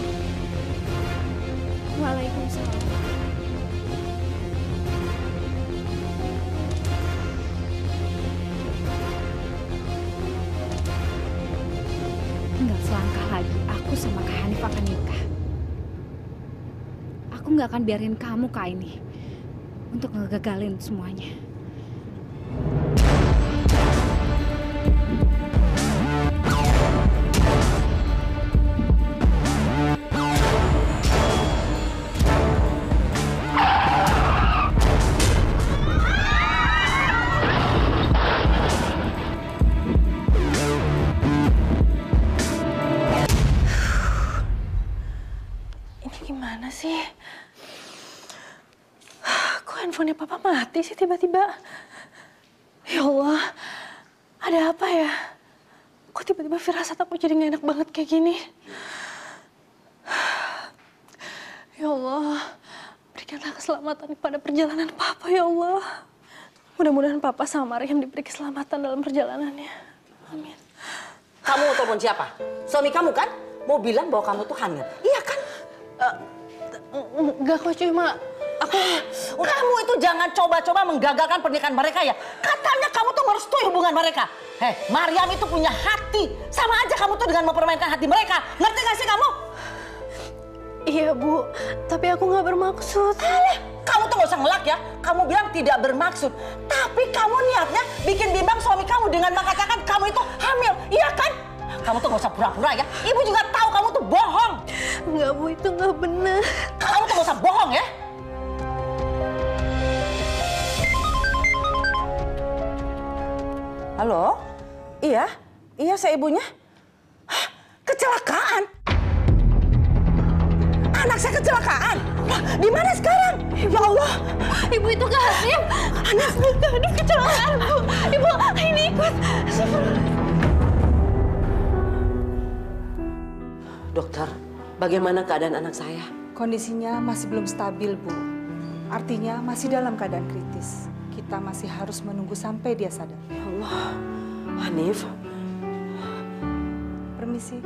Waalaikumsalam. Tinggal selangkah lagi, aku sama Kak Hanif akan nikah. Aku nggak akan biarin kamu, Kak ini, untuk ngegagalin semuanya. gimana sih? Kok handphonenya papa mati sih tiba-tiba? Ya Allah, ada apa ya? Kok tiba-tiba firasat aku jadi gak enak banget kayak gini? Ya Allah, berikanlah keselamatan pada perjalanan papa ya Allah. Mudah-mudahan papa sama Maryam diberi keselamatan dalam perjalanannya. Amin. Kamu telepon siapa? Suami kamu kan? Mau bilang bahwa kamu tuh hamil. Iya kan? Enggak kok, cuma aku... Kamu itu jangan coba-coba menggagalkan pernikahan mereka ya. Katanya kamu tuh merestui hubungan mereka. Maryam itu punya hati. Sama aja kamu tuh dengan mempermainkan hati mereka. Ngerti gak sih kamu? Iya, Bu. Tapi aku nggak bermaksud. Kamu tuh gak usah ngelak ya. Kamu bilang tidak bermaksud. Tapi kamu niatnya bikin bimbang suami kamu dengan mengatakan kamu itu hamil. Iya kan? Kamu tuh gak usah pura-pura ya. Ibu juga tahu kamu tuh bohong. Enggak, Bu. Itu nggak benar. Kamu tuh gak usah bohong ya. Halo? Iya? Iya, saya ibunya. Hah? Kecelakaan? Anak saya kecelakaan? Wah, di mana sekarang? Ya Allah. Ibu itu Kak Hanif. Hanif kecelakaan, Bu. Ibu, ini ikut. Dokter, bagaimana keadaan anak saya? Kondisinya masih belum stabil, Bu. Artinya masih dalam keadaan kritis. Kita masih harus menunggu sampai dia sadar. Ya Allah, Hanif. Permisi.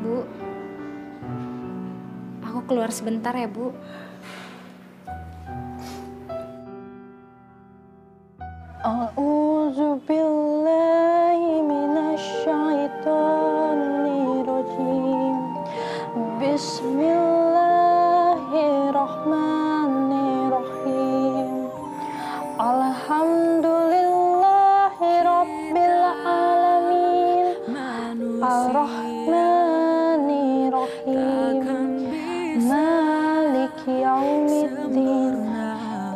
Bu, aku keluar sebentar ya, Bu. A'udzu billahi minasyaitonir rajim. Bismillahirrahmanirrahim. Alhamdulillahi rabbil alamin. Ar-Rahmanir-Rahim. Maliki yaumiddin.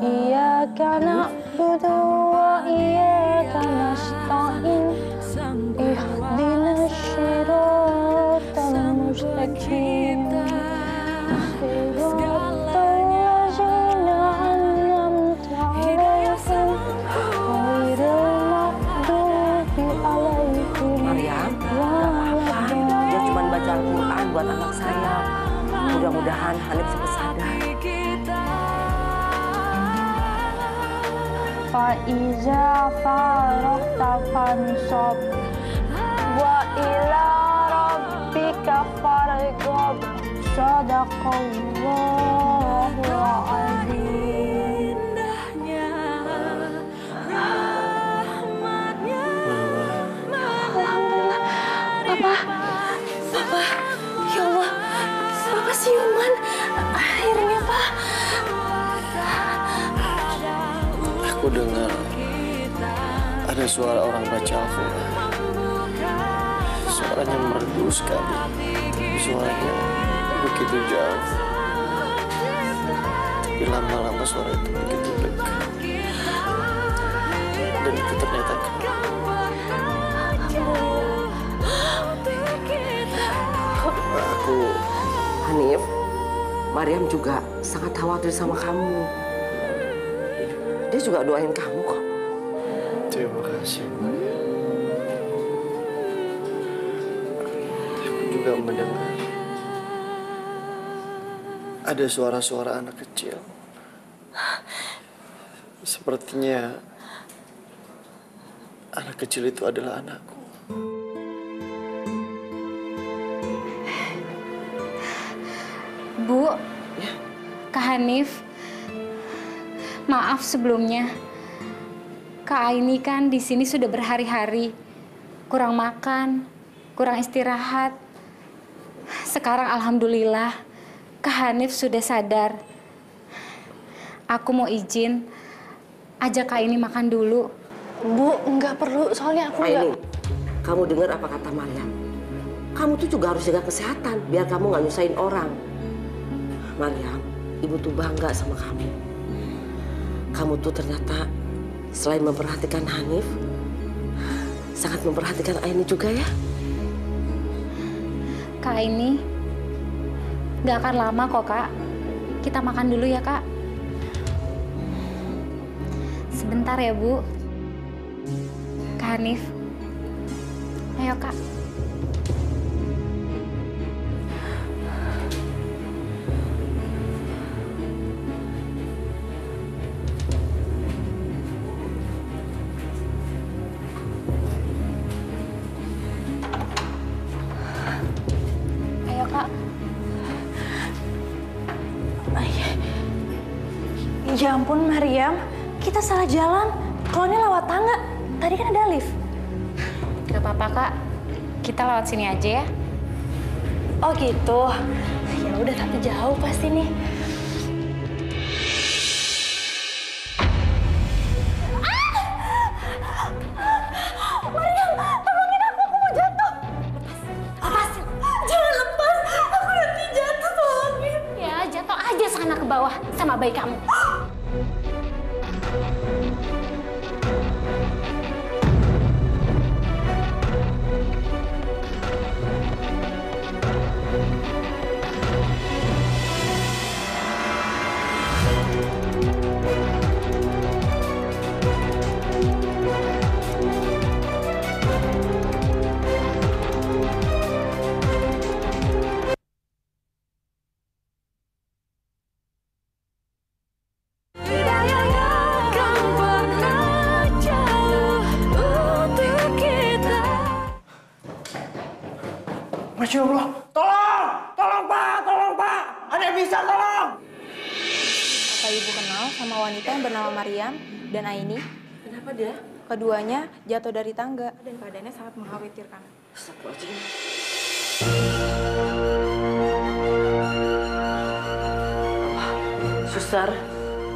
Iyyaka na'budu wa iyyaka nasta'in. Ihdinas siratal mustaqim. Siratal ladzina an'amta 'alaihim ghairil maghdubi 'alaihim. Maryam, nggak apa-apa. Dia cuma baca Al-Quran buat anak saya. Mudah-mudahan Hanif cepat sadar. Fa'iza faragta fansab wa ila rabbika farghab. Shadaqallahul azim. Alhamdulillah. Papa. Ya Allah. Papa siuman. Akhirnya, Pak. Aku dengar ada suara orang baca Al-Quran. Suaranya merdu sekali. Suaranya begitu jauh. Tapi lama-lama suara itu begitu dekat. Dan itu ternyata aku. Hanif, Maryam juga sangat khawatir sama kamu. Dia juga doain kamu kok. Terima kasih, Maria. Aku juga mendengar ada suara-suara anak kecil. Sepertinya anak kecil itu adalah anakku. Bu, Kak Hanif, maaf sebelumnya. Kak Aini kan di sini sudah berhari-hari, kurang makan, kurang istirahat. Sekarang alhamdulillah, Kak Hanif sudah sadar. Aku mau izin, ajak Kak Aini makan dulu. Bu, nggak perlu, soalnya aku nggak... Aini, kamu dengar apa kata Maryam? Kamu tuh juga harus jaga kesehatan, biar kamu nggak nyusahin orang. Maryam, ibu tuh bangga sama kamu. Kamu tuh ternyata selain memperhatikan Hanif, sangat memperhatikan Aini juga ya. Kak ini nggak akan lama kok, Kak. Kita makan dulu ya, Kak. Sebentar ya, Bu. Kak Hanif. Ayo, Kak. Ayo, Kak. Ya ampun, Mariam. Kita salah jalan. Keluarnya lewat tangga. Tadi kan ada lift. Gak apa-apa, Kak. Kita lewat sini aja ya. Oh gitu. Ya udah, tapi jauh pasti nih. Mariam, tolongin aku mau jatuh. Lepasin. Jangan lepas. Aku nanti jatuh, tolongin. Ya, jatuh aja sana ke bawah sama bayi kamu. Masya Allah, tolong Pak, ada yang bisa tolong. Apa Ibu kenal sama wanita yang bernama Mariam dan Aini? Kenapa dia? Keduanya jatuh dari tangga dan keadaannya sangat mengkhawatirkan. Astagfirullahaladzim. Suster,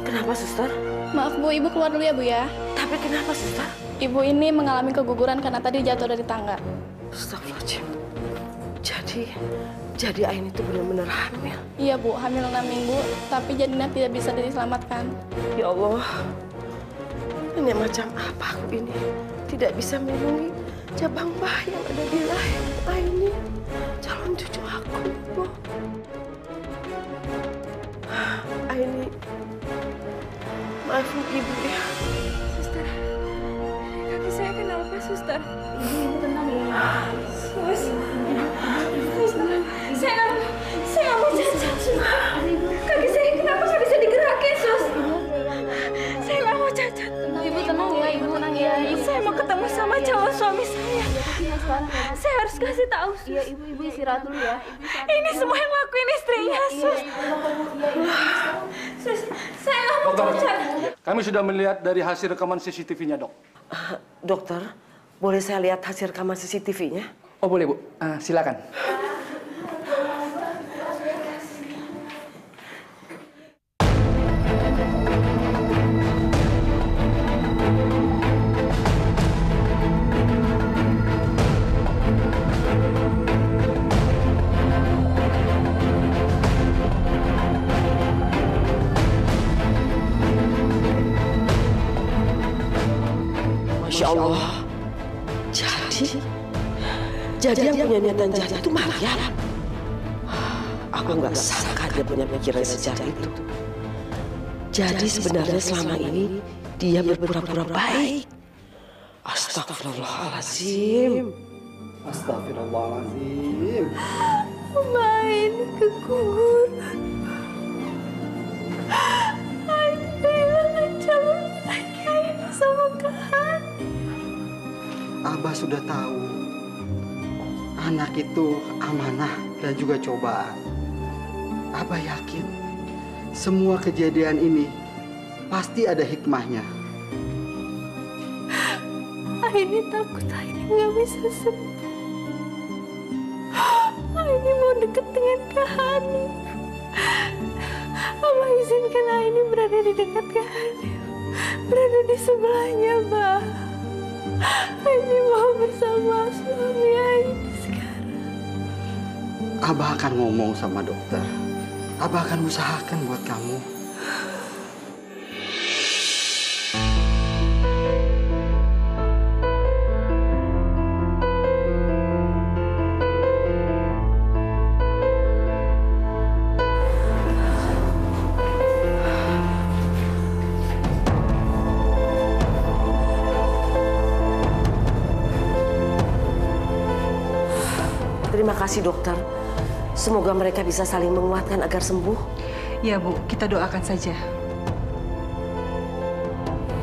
kenapa suster? Maaf Bu, Ibu keluar dulu ya Bu ya. Tapi kenapa suster? Ibu ini mengalami keguguran karena tadi jatuh dari tangga. Astagfirullahaladzim. Jadi Aini itu benar-benar hamil. Iya Bu, hamil 6 minggu, tapi janinnya tidak bisa diselamatkan. Ya Allah, ini macam apa aku ini? Tidak bisa melindungi cabang bayi yang ada di rahim Aini, calon cucu aku, Bu. Aini, maafin Ibu ya. Suster, kaki saya kenapa Suster? Ibu tenang ya. Saya nggak mau cacat, Sus. Kaki saya kenapa nggak bisa digerakin, Sus? Saya nggak mau cacat. Ibu tenang ya, Ibu tenang ya. Saya mau ketemu sama calon suami saya. Saya harus kasih tahu, Sus. Iya, Ibu istirahat dulu ya. Ini semua yang ngelakuin istrinya, Sus. Sus, saya nggak mau cacat. Kami sudah melihat dari hasil rekaman CCTV-nya, Dok. Dokter, boleh saya lihat hasil rekaman CCTV-nya? Oh, boleh, Bu. Silakan. Masya Allah. Jadi yang punya niatan jahat itu Mariam. Aku nggak sangka dia punya pikiran sejahat itu. Jadi sebenarnya selama ini dia berpura-pura baik. Astagfirullahaladzim. Astagfirullahaladzim. Main keguguran. Aini kehilangan calon laki Aini sama Kak. Abah sudah tahu. Anak itu amanah dan juga cobaan. Abah yakin semua kejadian ini pasti ada hikmahnya. Aini takut Aini nggak bisa sembuh. Aini mau deket dengan Kak Hanif. Abah izinkan Aini berada di dekat Kak Hanif. Berada di sebelahnya, Bah. Aini mau bersama suami Aini sekarang. Abah akan ngomong sama dokter. Abah akan usahakan buat kamu. Terima kasih dokter. Semoga mereka bisa saling menguatkan agar sembuh. Ya Bu, kita doakan saja.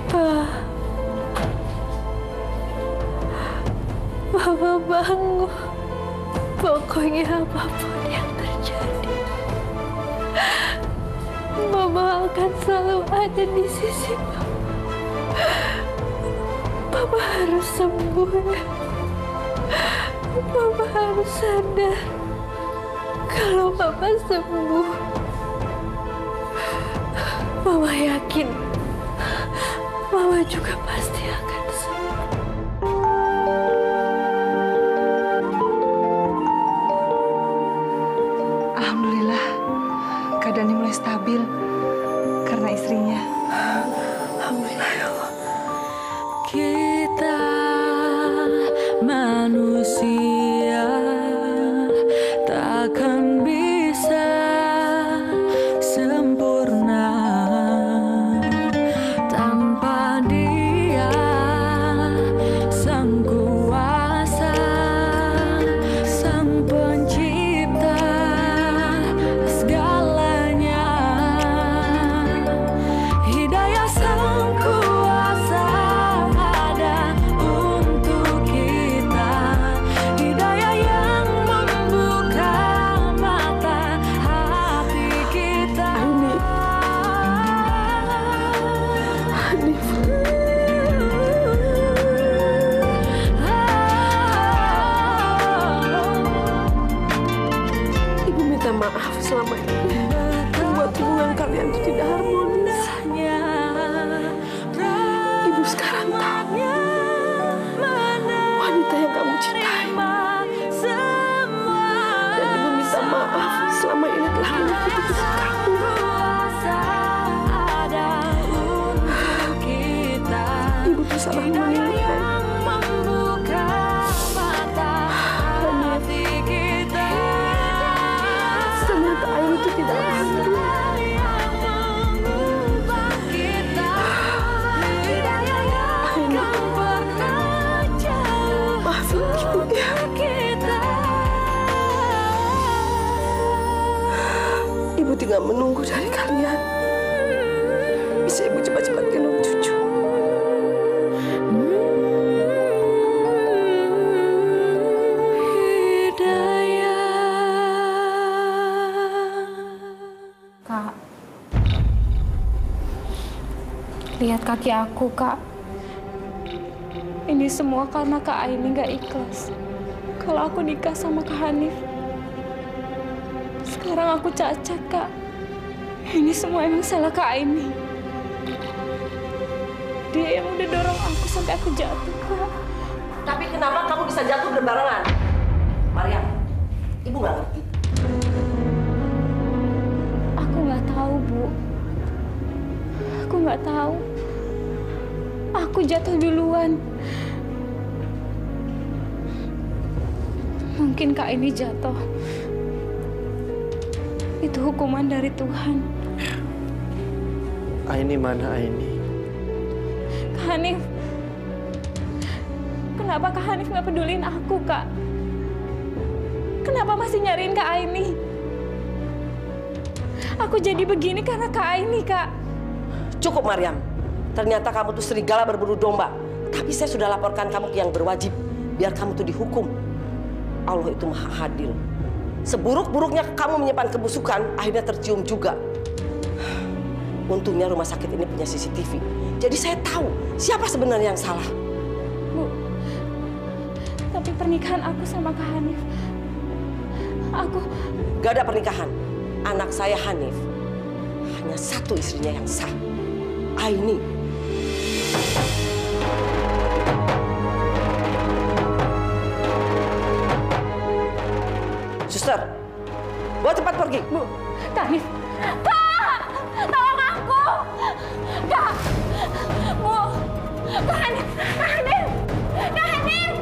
Pak, Mama bangun. Pokoknya apapun yang terjadi, Mama akan selalu ada di sisi Mama. Mama harus sembuh ya. Mama harus sadar kalau Mama sembuh. Mama yakin Mama juga pasti akan sembuh. Alhamdulillah, keadaannya mulai stabil karena istrinya. Alhamdulillah ya Allah. Kita manusia takkan bisa sempurna tanpa Dia, Sang Kuasa, Sang Pencipta segalanya. Hidayah Sang Kuasa ada untuk kita, hidayah yang membuka mata hati kita. Ibu minta maaf selama ini membuat hubungan kalian itu tidak harmonis. Ibu sekarang tahu wanita yang kamu cintai. Dan ibu minta maaf selama ini telah menyakiti kamu. Ibu tuh salah menilai. Ternyata Aini itu tidak adil. Maafin ibu ya. Ibu tinggal menunggu dari kalian. Bisa ibu cepat-cepat gendong cucu. Kak, lihat kaki aku, Kak. Ini semua karena Kak Aini gak ikhlas kalau aku nikah sama Kak Hanif. Sekarang aku cacat, Kak. Ini semua emang salah Kak Aini. Dia yang udah dorong aku sampai aku jatuh, Kak. Tapi kenapa kamu bisa jatuh berbarengan? Mariam, ibu nggak ngerti. Aku nggak tahu, Bu. Aku nggak tahu. Aku jatuh duluan. Mungkin Kak ini jatuh. Itu hukuman dari Tuhan. Aini mana Aini? Kak Hanif. Kenapa Kak Hanif nggak pedulin aku, Kak? Kenapa masih nyariin Kak Aini? Aku jadi begini karena Kak Aini, Kak. Cukup, Mariam. Ternyata kamu tuh serigala berburu domba. Tapi saya sudah laporkan kamu ke yang berwajib. Biar kamu tuh dihukum. Allah itu maha adil. Seburuk-buruknya kamu menyimpan kebusukan, akhirnya tercium juga. Untungnya rumah sakit ini punya CCTV. Jadi saya tahu siapa sebenarnya yang salah. Bu, tapi pernikahan aku sama Kak Hanif, Gak ada pernikahan. Anak saya Hanif hanya satu istrinya yang sah, Aini. Suster, bawa cepat pergi. Bu, Kak Hanif. Kak! Tolong aku! Kak! Bu! Kak Hanif! Kak Hanif! Kak Hanif!